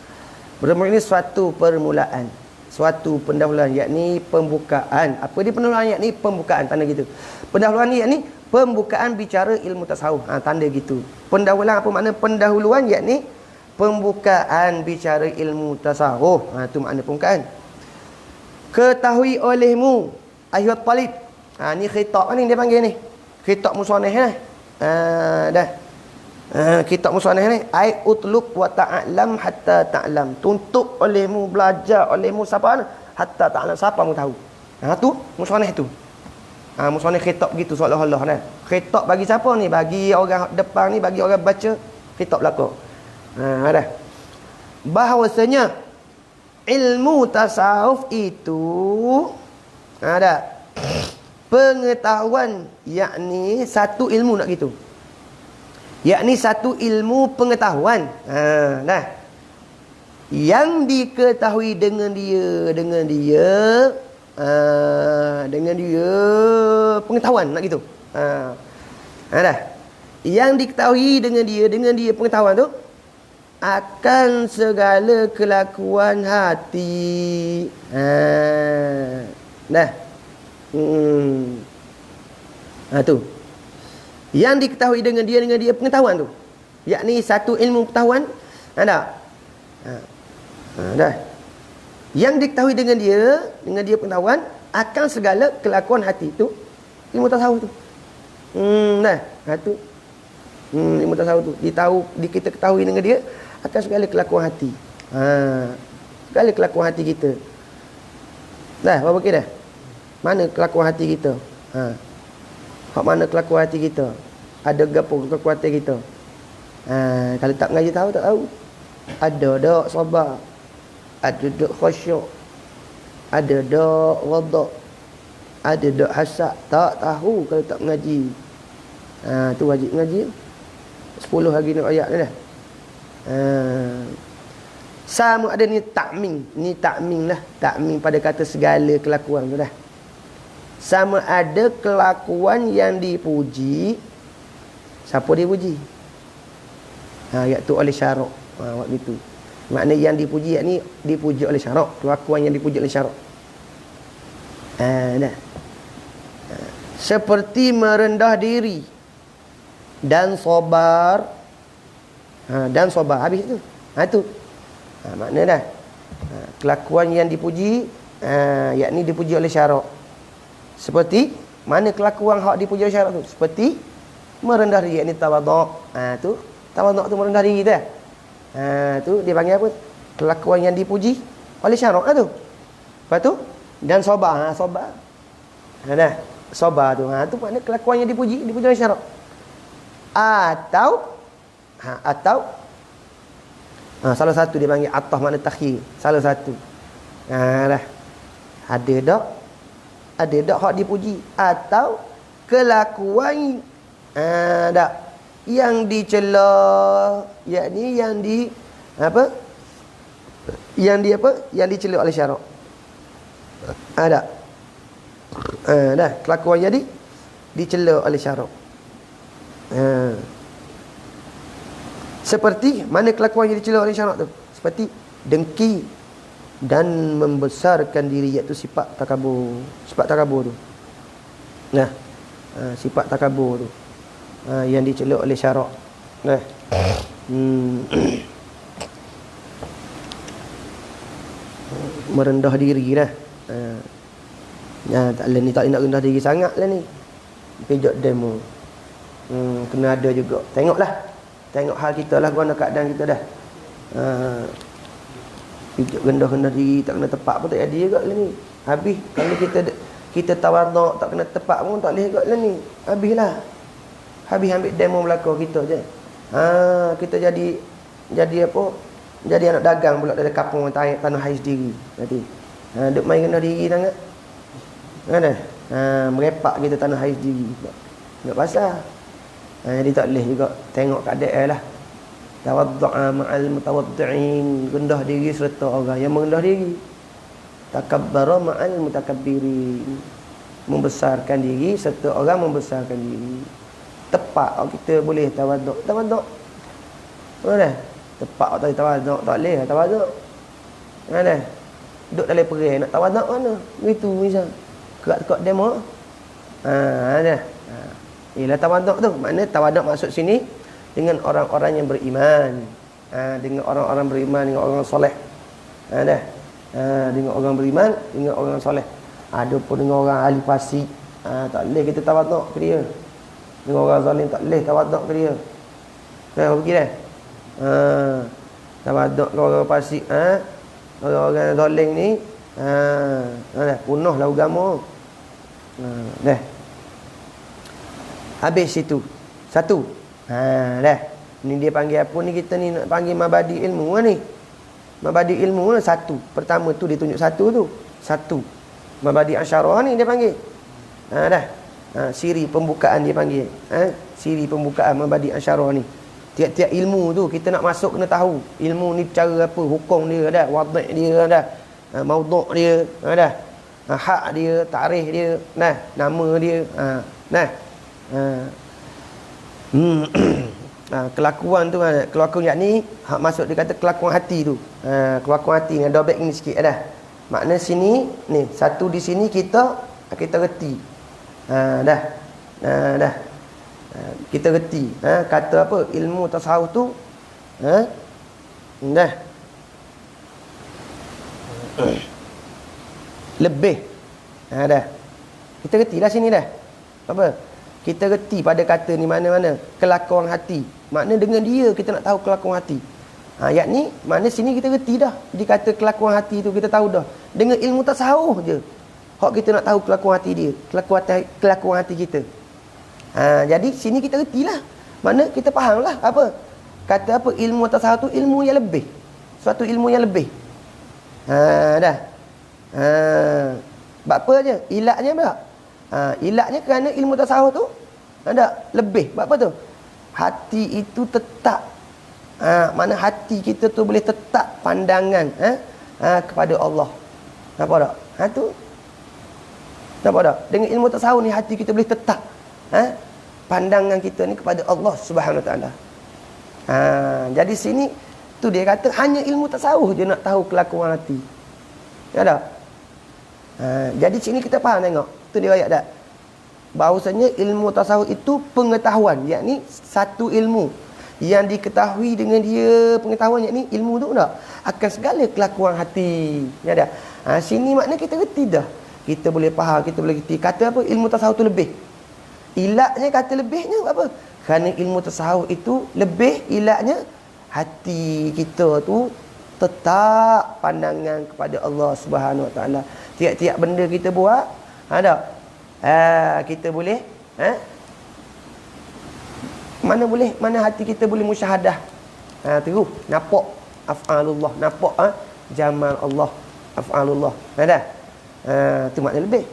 Bermula ini suatu permulaan, suatu pendahuluan yakni pembukaan. Apa dia pendahuluan yakni pembukaan, tanda gitu. Pendahuluan ni yakni pembukaan bicara ilmu tasawuf. Tanda gitu. Pendahuluan apa makna pendahuluan yakni pembukaan bicara ilmu tasawuf. Tu makna pembukaan. Ketahui olehmu ayyuhat talib. Ni khitab ni dia panggil ni. Khitab musannaf ni. Dah. Kitab musannaf ni ai utlub wa ta'lam hatta ta'lam. Tuntut olehmu, belajar olehmu siapa hatta ta'lam, siapa mu tahu. Tu musannaf tu. Musannaf khitab gitu seolah-olah kan. Khitab bagi siapa ni? Bagi orang depan ni, bagi orang baca khitab belaka. Dah. Bahawasanya ilmu tasawuf itu ada pengetahuan yakni satu ilmu nak gitu. Yakni satu ilmu pengetahuan. Nah. Yang diketahui dengan dia pengetahuan nak gitu. Dah. Yang diketahui dengan dia pengetahuan tu akan segala kelakuan hati. Dah. Tu. Yang diketahui dengan dia pengetahuan tu. Yakni satu ilmu pengetahuan. Ada. Dah. Yang diketahui dengan dia pengetahuan akan segala kelakuan hati tu. Ilmu tasawuf tu. Dah. Tu. Ilmu tasawuf tu. Kita ketahui dengan dia akan segala kelakuan hati. Segala kelakuan hati kita. Dah, berapa kira dah? Mana kelakuan hati kita? Hak mana kelakuan hati kita? Ada gapo kelakuan hati kita? Kalau tak mengaji tahu tak tahu. Ada dak sabar. Ada dak khusyuk. Ada dak wada'. Ada dak hasad. Tak tahu kalau tak mengaji. Tu wajib mengaji. 10 hari nak ayat ni dah. Sama ada ni takming. Ni takming lah. Takming pada kata segala kelakuan tu dah. Sama ada kelakuan yang dipuji. Siapa dipuji? Iaitu oleh syarak. Waktu itu. Makna yang dipuji yakni dipuji oleh syarak. Kelakuan yang dipuji oleh syarak. Dah. Seperti merendah diri dan sabar. Dan sabar. Habis tu. Tu. Makna dah. Kelakuan yang dipuji yakni dipuji oleh syarak. Seperti mana kelakuan hak dipuji oleh syarak tu? Seperti merendah diri, yakni tawaduk. Tu tawaduk tu merendah diri tu. Tu dia panggil apa? Kelakuan yang dipuji oleh syarak tu. Lepas tu dan sabar. Sabar. Dah. Sabar tu. Tu makna kelakuan yang dipuji oleh syarak. Atau salah satu dia panggil atah makna takhir. Salah satu. Dah. Ada dak hak dipuji atau kelakuan yang dicela, yakni yang dicela oleh syarak. Ada. Dah kelakuan jadi dicela oleh syarak. Seperti mana kelakuan yang dicela oleh syarak tu? Seperti dengki dan membesarkan diri, iaitu sifat takabur. Sifat takabur tu. Nah, sifat takabur tu yang dicela oleh syarak. Nah. Merendah diri dah. Tak lah ni, tak nak rendah diri sangat lah ni. Pejak demo. Kena ada juga. Tengoklah. Tengok hal kita lah, guna keadaan kita dah. Rendah-rendah diri tak kena tepak pun tak jadi juga lah ni. Habis kalau kita tawaduk tak kena tepak pun tak boleh juga lah ni. Habislah. Habis ambil demo belakang kita je. Kita jadi apa? Jadi anak dagang pula dari kampung tanah air sendiri nanti. Duk main rendah diri sangat. Ada. Merepak kita tanah air sendiri. Tak pasal. Jadi tak boleh juga tengok keadaan lah. Tawaddu'a ma'al mutawaddi'in, rendah diri serta orang yang merendah diri. Takabbara ma'al mutakabbirin, membesarkan diri serta orang membesarkan diri. Tepak kita boleh tawaddu'. Mana? Tepak tak tawaddu', tak boleh tawaddu'. Mana? Duduk dalam perai nak tawaddu' mana? Gitu misal. Kerak-kerak demo. Ada. Ialah tawaduk tu. Makna tawaduk maksud sini dengan orang-orang yang beriman. Dengan orang-orang beriman, dengan orang soleh. Dengan orang beriman, dengan orang soleh. Ada pun dengan orang ahli fasik. Tak boleh kita tawaduk ke dia. Dengan orang zalim tak boleh tawaduk ke dia. Apa fikir dah? Tawaduk ke orang fasik. Orang-orang zalim ni punahlah agama. Dah. Habis situ. Satu. Dah. Ni dia panggil apa ni, kita ni nak panggil mabadi ilmu ni. Mabadi ilmu ni satu. Pertama tu dia tunjuk satu tu. Satu. Mabadi asyarah ni dia panggil. Dah. Siri pembukaan dia panggil. Siri pembukaan mabadi asyarah ni. Tiap-tiap ilmu tu kita nak masuk kena tahu. Ilmu ni cara apa, hukum dia dah, wadih dia dah, maudhu' dia dah. Hak dia, tarikh dia, nama dia, kelakuan tu kelakuan yakni hak masuk dia kata kelakuan hati tu. Kelakuan hati ni ada back ni sikit dah. Makna sini ni satu di sini kita reti. Dah. Kita reti. Kata apa? Ilmu tasawuf tu dah. Lebih. Dah. Kita reti lah sini dah. Apa? Kita reti pada kata ni mana-mana kelakuan hati. Makna dengan dia kita nak tahu kelakuan hati. Yakni makna sini kita reti dah. Dia kata kelakuan hati tu kita tahu dah. Dengan ilmu tasawuf je. Hak kita nak tahu kelakuan hati dia, kelakuan hati kita. Jadi sini kita reti lah. Makna kita faham lah apa? Kata apa? Ilmu tasawuf tu ilmu yang lebih. Suatu ilmu yang lebih. Dah. Sebab apa je? Ilaknya apa? Ilaknya kerana ilmu tasawuf tu ada lebih. Sebab apa tu? Hati itu tetap. Mana hati kita tu boleh tetap pandangan kepada Allah. Nampak tak? Tu. Nampak tak? Dengan ilmu tasawuf ni hati kita boleh tetap pandangan kita ni kepada Allah Subhanahu Wa Taala. Jadi sini tu dia kata hanya ilmu tasawuf je nak tahu kelakuan hati. Ya tak? Jadi sini kita faham tengok. Tu dia ayat tak? Bahawasanya ilmu tasawuf itu pengetahuan, yakni satu ilmu yang diketahui dengan dia pengetahuan, yakni ilmu tu tak akan segala kelakuan hati. Ya tak? Sini makna kita reti dah. Kita boleh faham, kita boleh reti. Kata apa? Ilmu tasawuf tu lebih. Ilaknya kata lebihnya apa? Kerana ilmu tasawuf itu lebih, ilaknya hati kita tu tetap pandangan kepada Allah Subhanahu Wa Taala. Tiap-tiap benda kita buat, ada. Kita boleh, mana hati kita boleh musyahadah. Terus nampak af'alullah, nampak jamal Allah, af'alullah. Ada. Tu makna lebih.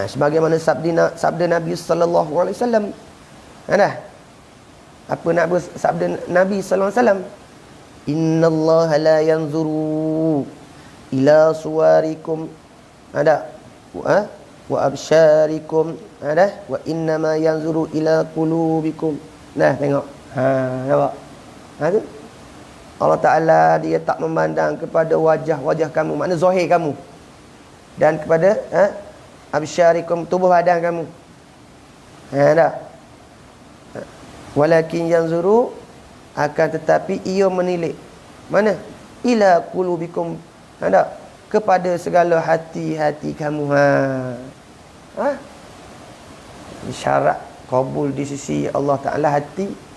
Sebagaimana sabda Nabi sallallahu alaihi wasallam. Apa sabda Nabi sallallahu alaihi wasallam? Innallaha la yanzuru ila suwarikum wa absyarikum wa innama yanzuru ila qulubikum. Tengok. Nampak? Tu Allah Ta'ala dia tak memandang kepada wajah-wajah kamu, makna zahir kamu, dan kepada absyarikum, tubuh badan kamu. Tak? Walakin yanzuru, akan tetapi ia menilik mana? Ila qulubikum, tak? Kepada segala hati-hati kamu. Syarat kabul di sisi Allah Ta'ala hati.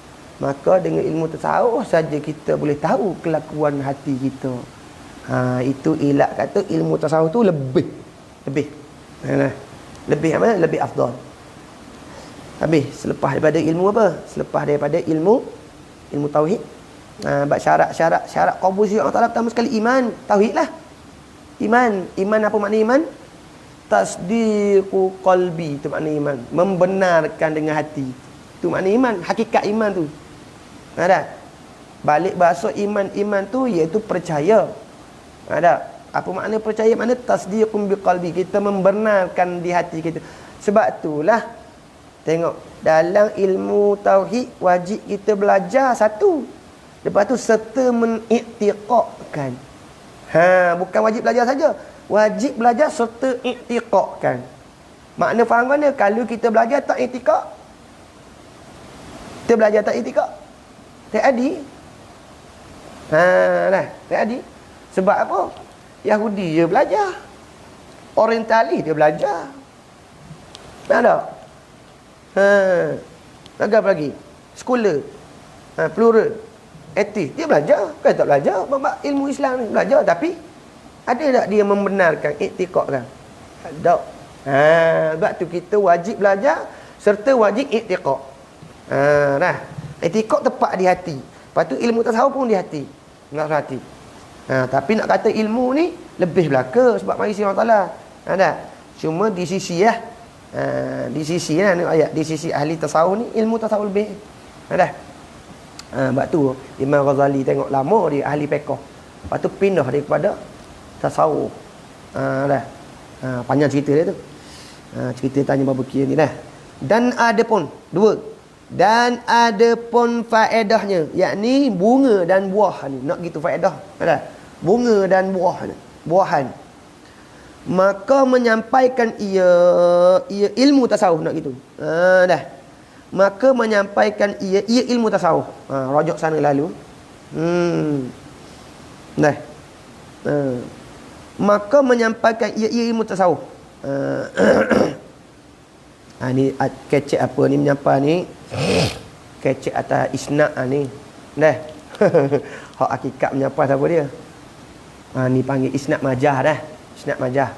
Maka dengan ilmu tasawuf saja kita boleh tahu kelakuan hati kita. Itu ilat kata ilmu tasawuf tu lebih. Lebih apa? Lebih afdal. Habis selepas daripada ilmu apa? Selepas daripada ilmu tauhid. Bab syarat qabul sifat Allah Taala, pertama sekali iman, tauhid lah. Iman apa makna iman? Tasdiqu qalbi, itu makna iman. Membenarkan dengan hati. Itu makna iman, hakikat iman tu. Ada. Balik bahasa iman tu iaitu percaya. Ada. Apa makna percaya? Makna tasdiqun biqalbi, kita membenarkan di hati kita. Sebab itulah tengok dalam ilmu tauhid wajib kita belajar satu. Lepas tu serta mengiktiqadkan. Bukan wajib belajar saja. Wajib belajar serta iktiqadkan. Makna faham mana? Kalau kita belajar tak iktiqad, kita belajar tak iktiqad, tak ada. Tak ada. Sebab apa? Yahudi dia belajar, Orientalis dia belajar. Tak ada. Apa lagi? Sekolah, plural, etis, dia belajar. Bukan tak belajar. Bapak ilmu Islam ni belajar. Tapi ada tak dia membenarkan, iktiqadkan? Ada. Sebab tu kita wajib belajar serta wajib iktiqad. Iktiqad tepat di hati. Lepas tu ilmu tasawuf pun di hati. Nak hati. Tapi nak kata ilmu ni lebih belaka sebab mari sifat Allah Taala. Ada. Cuma di sisi di sisi ni ayat, di sisi ahli tasawuf ni ilmu tasawuf lebih. Ada. Sebab tu Imam Ghazali tengok lama dia ahli fiqh. Lepas tu pindah dia kepada tasawuf. Panjang cerita dia tu. Cerita tanya babaki ni dah. Dan ada pun dua. Dan ada pun faedahnya, yakni bunga dan buah ni. Nak gitu faedah. Ada. Bunga dan buah ni. Buahan. Maka menyampaikan ia ilmu tasawuf, nak gitu. Dah. Maka menyampaikan ia ilmu tasawuf. Rojok sana lalu. Dah. Maka menyampaikan ia ilmu tasawuf. Ni kecek apa ni menyampai ni. Kecek atas isnak ni. Dah. Hak hakikat menyampai siapa dia? Ni panggil isnak majah dah. Isnak majah.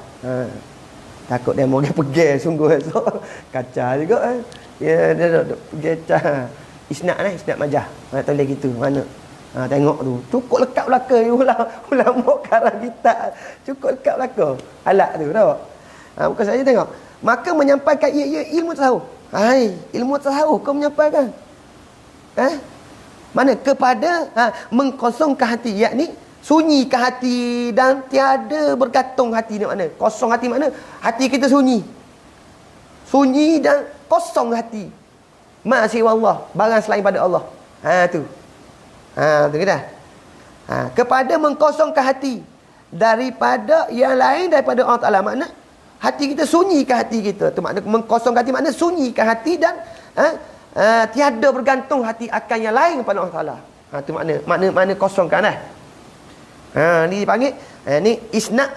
Takut dia mau pergi sungguh esok. Kacau juga Ya dia duk pergi isnak ni, isnak majah. Tak boleh gitu. Mana? Tengok tu. Cukup lekat belaka ulama karang kitab. Cukup lekat belaka. Alat tu tahu. Bukan saja tengok. Maka menyampaikan ia ilmu tasawuf. Ilmu tasawuf kau menyampaikan. Mana? Kepada mengkosongkan hati, yakni sunyikan hati dan tiada bergantung hati ni makna. Kosong hati makna hati kita sunyi. Sunyi dan kosong hati. Masih Allah, barang selain pada Allah. Tu. Tu kita. Kepada mengkosongkan hati daripada yang lain daripada Allah Taala, makna hati kita sunyikan hati kita. Tu makna mengkosongkan hati, makna sunyikan hati dan tiada bergantung hati akan yang lain daripada Allah Taala. Tu makna kosongkan dah. Ni dipanggil ni isnak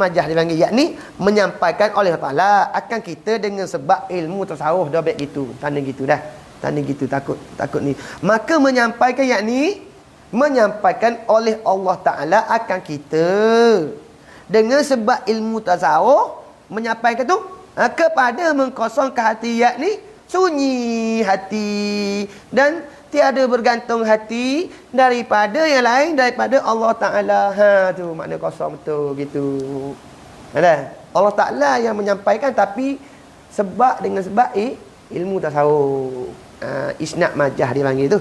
majah dipanggil, yakni menyampaikan oleh Allah Taala akan kita dengan sebab ilmu tasawuf dah baik gitu. Tanda gitu dah. Tanda gitu takut ni. Maka menyampaikan yakni menyampaikan oleh Allah Taala akan kita dengan sebab ilmu tasawuf menyampaikan tu kepada mengkosongkan hati, yakni sunyi hati dan tiada bergantung hati daripada yang lain daripada Allah Ta'ala. Tu makna kosong betul gitu. Ada. Allah Ta'ala yang menyampaikan, tapi dengan sebab ilmu tasawuf. Isnak majah dia panggil tu.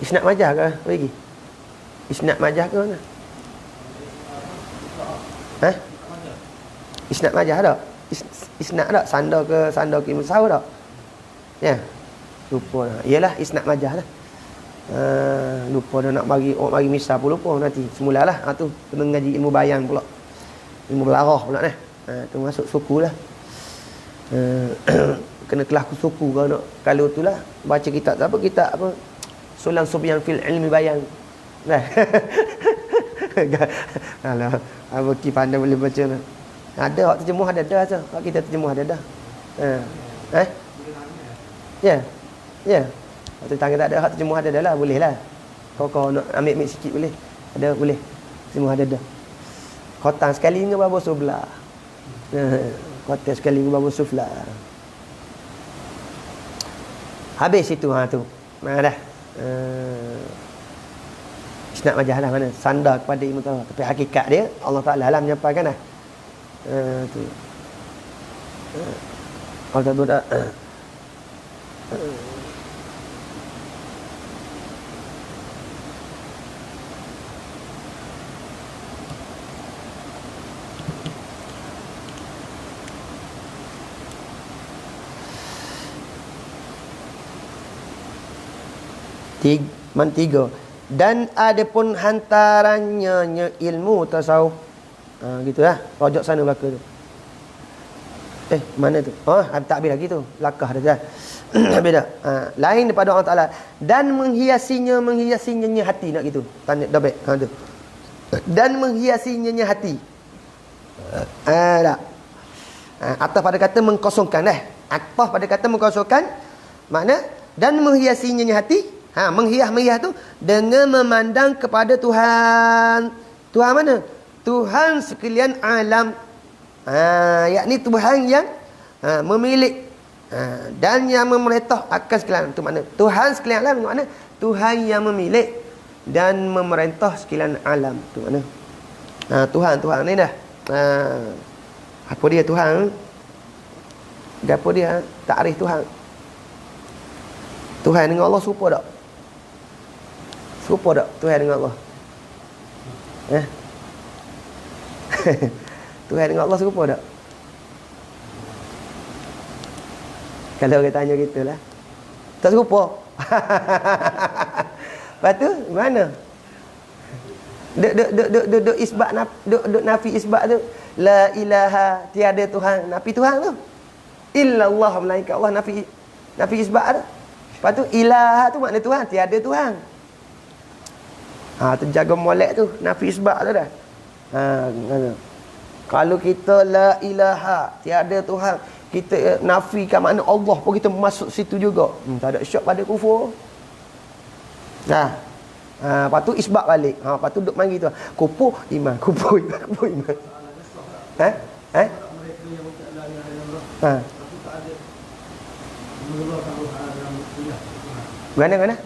Isnak majah ke? Apa lagi? Isnak majah ke mana? Isnak majah tak? Isnak tak? Sandar ke ilmu tasawuf tak? Ya. Lupa dah. Iyalah isnak majah lah. Lupa dah nak bagi orang bagi misal pun lupa nanti. Semulalah tu kena ngaji ilmu bayan pula. Ilmu belarah pula nah. Tu masuk suku lah. Kena kelas suku kalau itulah baca kitab apa Sulam Subyan fil ilmi bayan. Nah. Alah, apa ki pandai boleh baca nah. Ada hak terjemuh ada dah. Hak kita terjemuh ada dah. Ya. Ya. Waktu tangga tak ada hak terjemuh ada dah lah, boleh lah. Kau nak ambil sikit boleh. Ada boleh. Terjemuh ada dah. Khotang sekali dengan babo sebelah. Khotang sekali dengan babo sufla. Habis itu tu. Mana dah. Isnad majah lah mana. Sandar kepada ilmu tahu. Tapi hakikat dia Allah Taala lah menyampaikan dah. Tu. Kalau tak buat tiga. Dan ada pun hantarannya ilmu tasawuf. Gitu lah. Rojok sana belaka tu. Mana tu? Tak habis lagi tu. Lakah dah. Habis dah. Lain daripada Allah Ta'ala. Dan menghiasinya hati. Nak gitu. Tanya dah baik. Tu. Dan menghiasinya hati. Tak. Atas pada kata mengkosongkan dah. Atas pada kata mengkosongkan. Makna dan menghiasinya hati. Menghias tu dengan memandang kepada Tuhan. Tuhan mana? Tuhan sekalian alam. Yakni Tuhan yang memilik dan yang memerintah akan sekalian. Itu makna Tuhan sekalian alam. Itu makna Tuhan yang memilik dan memerintah sekalian alam. Itu makna Tuhan ni dah. Apa dia Tuhan? Apa dia? Takrif Tuhan. Tuhan dengan Allah serupa tak? Serupa tak Tuhan dengan Allah? Tuhan dengan Allah serupa tak? Kalau orang tanya kita lah, tak serupa. Lepas tu mana? Duk isbat duk nafi isbat tu. La ilaha, tiada Tuhan. Nafi Tuhan tu. Illallah, melainkan Allah, nafi isbat tu. Lepas tu ilah tu makna Tuhan, tiada Tuhan. Tu jaga molek tu, nafi isbat tu dah. Kalau kita la ilaha, tiada Tuhan, kita nafikan makna Allah pun kita masuk situ juga. Tak ada syak pada kufur. Lepas tu isbat balik. Lepas tu duk mari tu. Kufur iman. Mana?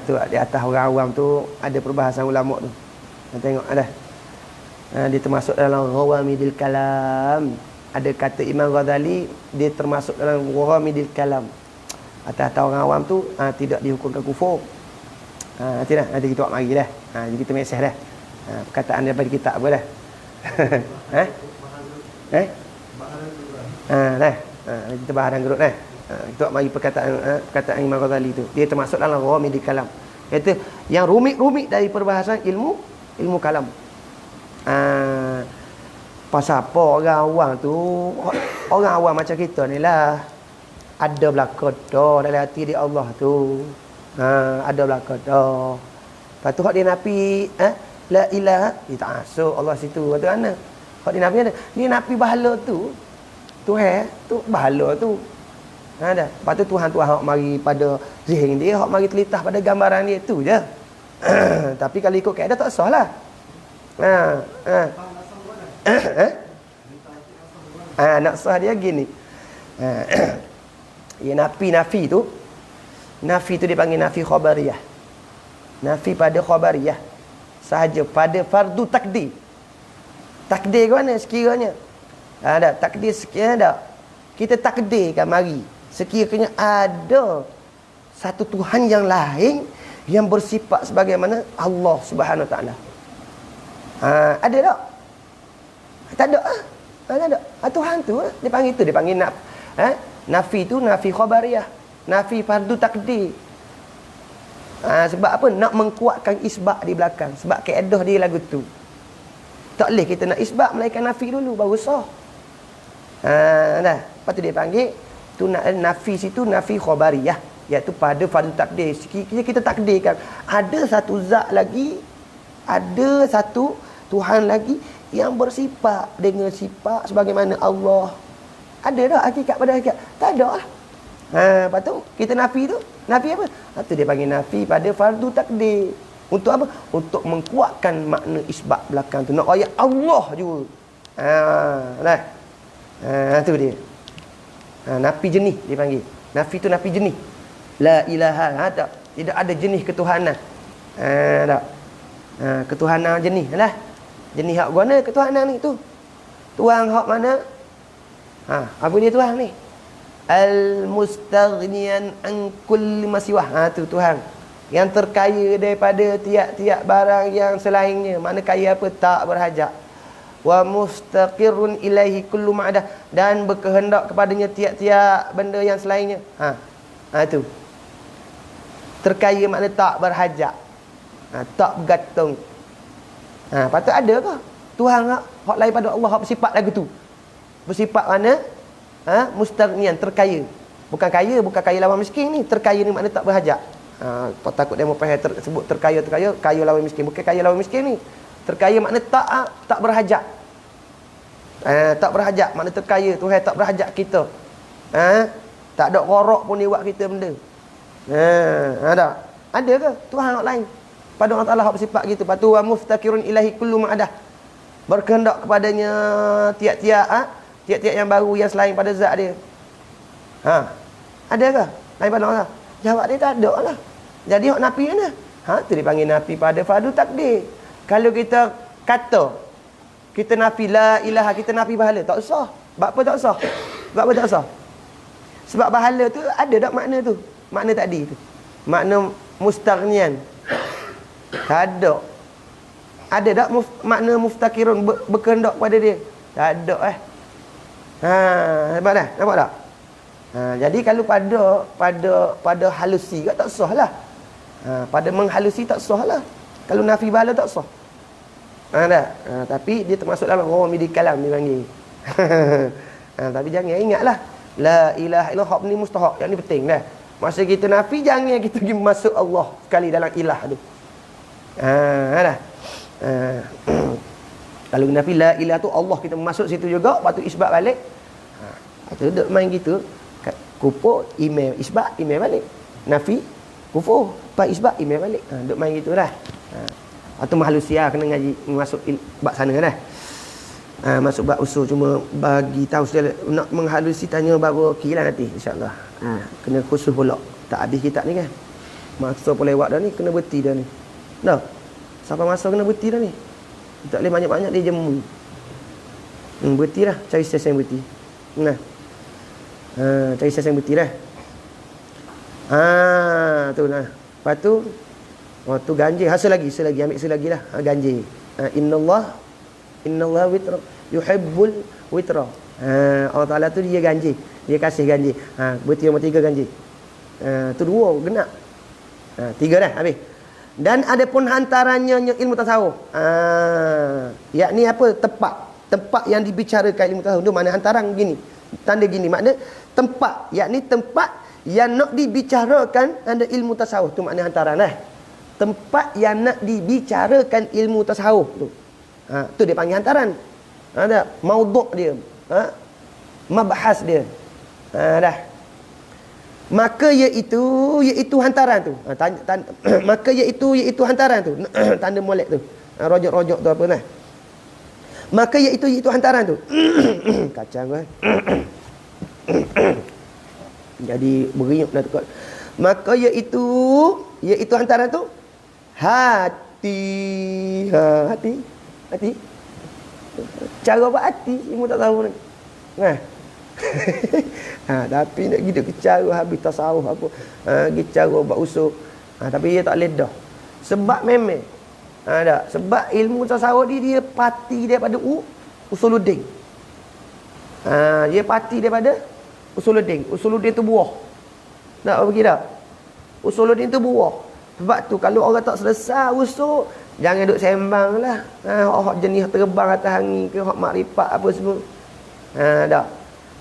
Tu di atas orang awam tu ada perbahasan ulama tu. Tengok ada. Dia termasuk dalam Ghawamidil Kalam. Ada kata Imam Ghazali, dia termasuk dalam Ghawamidil Kalam. Atas orang awam tu tidak dihukumkan kufur. Nanti kita buat mari dah. Jadi kita mesej dah. Perkataan daripada kitab apa dah. Dah. Kita bahas dalam grup dah. Kita mari perkataan Imam Ghazali tu. Dia termasuk dalam Ghawamidil Kalam. Kata yang rumit-rumit dari perbahasan ilmu kalam. Pasal apa orang awam tu, orang awam macam kita ni lah, ada belaka dah dalam hati dia Allah tu. Ada belaka dah. Lepas tu hak dia nafi la ilaha, dia tak masuk Allah situ. Lepas tu mana? Hak dia nafi ada. Dia nafi bahala tu. Tuhan tu bahala tu. Dah. Lepas tu Tuhan hak mari pada zihn dia, hak mari terlintas pada gambaran dia tu je. Tapi kalau ikut kaedah tak sah lah. Nak sah dia gini. Ya nafi tu dipanggil nafi khabariyah. Nafi pada khabariyah sahaja, pada fardu takdir. Takdir ke mana sekiranya? Ada takdir sekiranya ada. Kita takdirkan mari sekiranya ada satu Tuhan yang lain yang bersifat sebagaimana Allah Subhanahu Wa Taala. Ada tak? Tak ada. Tak ada. Tuhan tu dipanggil nafi tu nafi khabariyah, nafi fardu takdir. Sebab apa? Nak mengkuatkan isbat di belakang. Sebab kaedah dia lagu tu. Tak boleh kita nak isbat melainkan nafi dulu baru sah. Dah. Lepas tu dia panggil tu nafi situ nafi khabariyah, iaitu pada fardu takdir. Kita takdirkan ada satu zat lagi, ada satu Tuhan lagi yang bersifat dengan sifat sebagaimana Allah. Ada tak hakikat pada hakikat? Tak ada lah. Lepas tu kita nafi tu, nafi apa? Itu dia panggil nafi pada fardu takdir. Untuk apa? Untuk menguatkan makna isbat belakang tu. Nak ayat Allah juga. Nah. Tu dia. Nafi jenis dia panggil. Nafi tu nafi jenis. La ilaha, tak. Tidak ada jenis ketuhanan. Tak. Ketuhanan jenis lah. Jenis hak mana ketuhanan ni tu? Tuhan hak mana? Apa dia Tuhan ni? Al-mustaghniyan an kulli ma siwah. Tu Tuhan yang terkaya daripada tiap-tiap barang yang selainnya. Mana kaya apa? Tak berhajat. Wa mustaqirrun ilaihi kullu ma'adah, dan berkehendak kepadanya tiap-tiap benda yang selainnya. Tu. Terkaya makna tak berhajat. Tak bergantung. Patut ada ke Tuhan hak lain pada Allah hak bersifat lagu tu? Bersifat mana? Mustaghniyan, terkaya. Bukan kaya lawan miskin ni. Terkaya ni makna tak berhajat. Takut demo faham tersebut terkaya, kaya lawan miskin. Bukan kaya lawan miskin ni. Terkaya makna tak berhajat. Tak berhajat makna terkaya. Tuhan tak berhajat kita. Tak ada korok pun dia buat kita benda. Ada ke Tuhan hak lain pada Allah Taala hak bersifat gitu? Patu wa muftaqirun ilahi kullu ma'adah, berkehendak kepadanya tiap-tiap yang baru yang selain pada zat dia. Ada ke lain pada Allah? Jawab dia tak ada lah. Jadi hak nafi mana? Tu dipanggil nafi pada fardu takdir. Kalau kita kata kita nafi la ilaha, kita nafi pahala, tak usah. Sebab apa tak usah? Sebab apa tak usah? Sebab pahala tu ada tak makna tu? Makna tadi tu. Makna mustaghniyan. Tak ada. Ada tak makna muftaqirun, berkehendak pada dia? Tak ada nampak dah? Nampak tak? Jadi kalau pada halusi tak sah lah. Pada menghalusi tak sah lah. Kalau nafi pahala tak sah. Tapi dia termasuk dalam rawamidil kalam dia panggil. Tapi jangan ingatlah la ilaha illallah, hak ni mustahak. Yang ni penting dah. Masa kita nafi, jangan kita pergi masuk Allah sekali dalam ilah tu. Kalau nafi la ilah tu Allah, kita masuk situ juga, lepas tu isbat balik. Itu duk main gitu. Kufur, email isbat, email balik. Nafi, kufur, lepas isbat, email balik. Duk main gitu dah. Atau mahalusia kena ngaji masuk bab sana dah. Masuk bab usul, cuma bagi tahu saja nak menghalusi tanya baru okeylah nanti insya-Allah. Kena khusus pula. Tak habis kitab ni kan. Masa pun lewat dah ni, kena berhenti dah ni. Dah. Sampai masa kena berhenti dah ni. Tak boleh banyak-banyak dia jemu. Berhenti dah, cari stesen berhenti. Cari stesen berhenti dah. Tu lah. Lepas tu tu ganjil. Selagi ambil selagi lah. Ganjil. Innallaha witra yuhibbul witra. Allah Taala tu dia ganjil. Dia kasih ganjil. Berarti nombor 3 ganjil. Tu 2 genap. 3 dah habis. Dan ada pun hantarannya ilmu tasawuf. Yakni apa? Tempat yang dibicarakan ilmu tasawuf tu mana hantaran gini. Tanda gini makna tempat, yakni tempat yang nak dibicarakan ada ilmu tasawuf tu makna hantaran lah. Tempat yang nak dibicarakan ilmu tasawuf tu. Tu dia panggil hantaran. Ada maudhu' dia. Mabahas dia. Dah. Maka iaitu hantaran tu. Maka iaitu hantaran tu. Tanda molek tu. Rojok-rojok tu apa nah. Maka iaitu hantaran tu. Kacang kan. Jadi beriuk dah tukar. Maka iaitu hantaran tu hati. Hati. Cara buat hati ibu tak tahu ni. Tapi nak gitu ke cara habis tasawuf apa. Gitu cara buat usul. Tapi dia tak boleh dah. Sebab memang sebab ilmu tasawuf dia parti daripada usuluddin. Dia parti daripada usuluddin. Usuluddin tu buah. Tak apa kira? Usuluddin tu buah. Sebab tu kalau orang tak selesai usul, jangan duk sembang lah. Hak jenis terbang atas angin ke hak makrifat apa semua. Dah.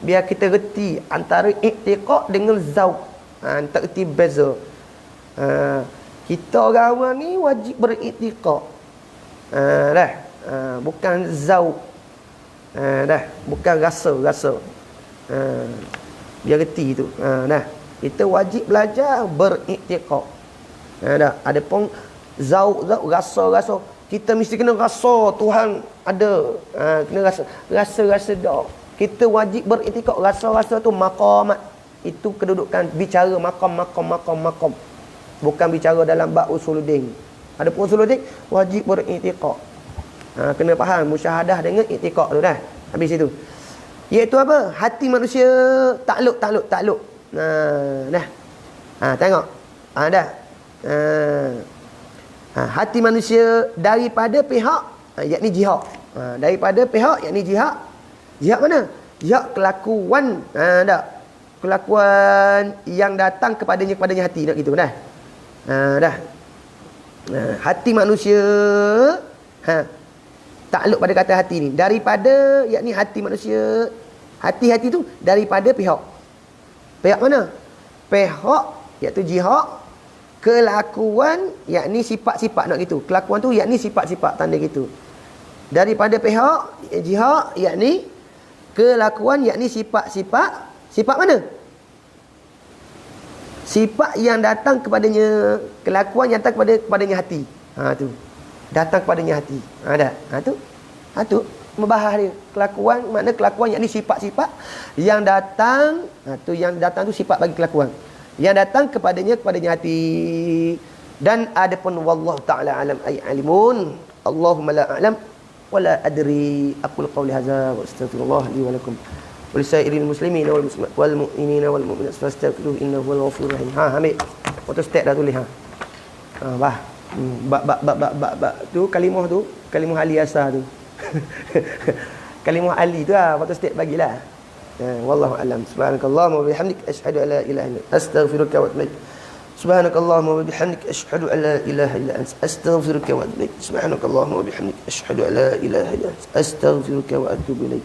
Biar kita reti antara i'tiqad dengan zauq. Tak reti beza. Kita orang awam ni wajib beriktiqad. Dah. Bukan zauq. Dah, bukan rasa. Dia reti tu. Dah. Kita wajib belajar beriktiqad. Dah. Adapun zauq rasa. Kita mesti kena rasa Tuhan ada. Kena rasa dak. Kita wajib beriktiqad. Rasa tu maqamat. Itu kedudukan bicara maqam. Bukan bicara dalam bab usuluddin. Adapun usuluddin wajib beriktiqad. Kena faham musyahadah dengan iktiqad tu dah. Habis itu. Iaitu apa? Hati manusia takluk. Dah. Tengok. Dah. Hati manusia daripada pihak yakni jihad. Daripada pihak yakni jihad. Jihad mana? Jihad kelakuan. Dah. Kelakuan yang datang kepadanya hati nak gitu dah. Dah. Hati manusia takluk pada kata hati ni. Daripada yakni hati manusia. Hati tu daripada pihak. Pihak mana? Pihak iaitu jihad. Kelakuan yakni sifat-sifat nak gitu. Kelakuan tu yakni sifat-sifat tanda gitu. Daripada pihak jihad yakni kelakuan yakni sifat-sifat. Sifat mana? Sifat yang datang kepadanya, kelakuan yang datang kepadanya hati. Tu. Datang kepadanya hati. Tu membahas dia. Kelakuan makna kelakuan yakni sifat-sifat yang datang, tu yang datang tu sifat bagi kelakuan. Yang datang kepadanya hati. Dan adapun wallahu taala alam ay alimun. Allahumma la a'lam wa la adri. Aqul qawli hadza wa astaghfirullah li wa lakum. Walisairil muslimin wal muslimat wal mu'minina wal mu'minat fastaghfiruhu innahu huwal ghafurur rahim. Ambil. Foto stat dah tulis bah. Tu kalimah Ali Asar tu. Kalimah Ali tu foto stat bagilah. Wallahu alam. Subhanakallahumma wa bihamdik asyhadu an la ilaha illa anta astaghfiruka wa atubu ilaik. Subhanakallahumma wa bihamdik asyhadu an la ilaha illa anta astaghfiruka wa atubu ilaik. Subhanakallahumma wa bihamdik asyhadu an la ilaha illa anta astaghfiruka wa atubu ilaik.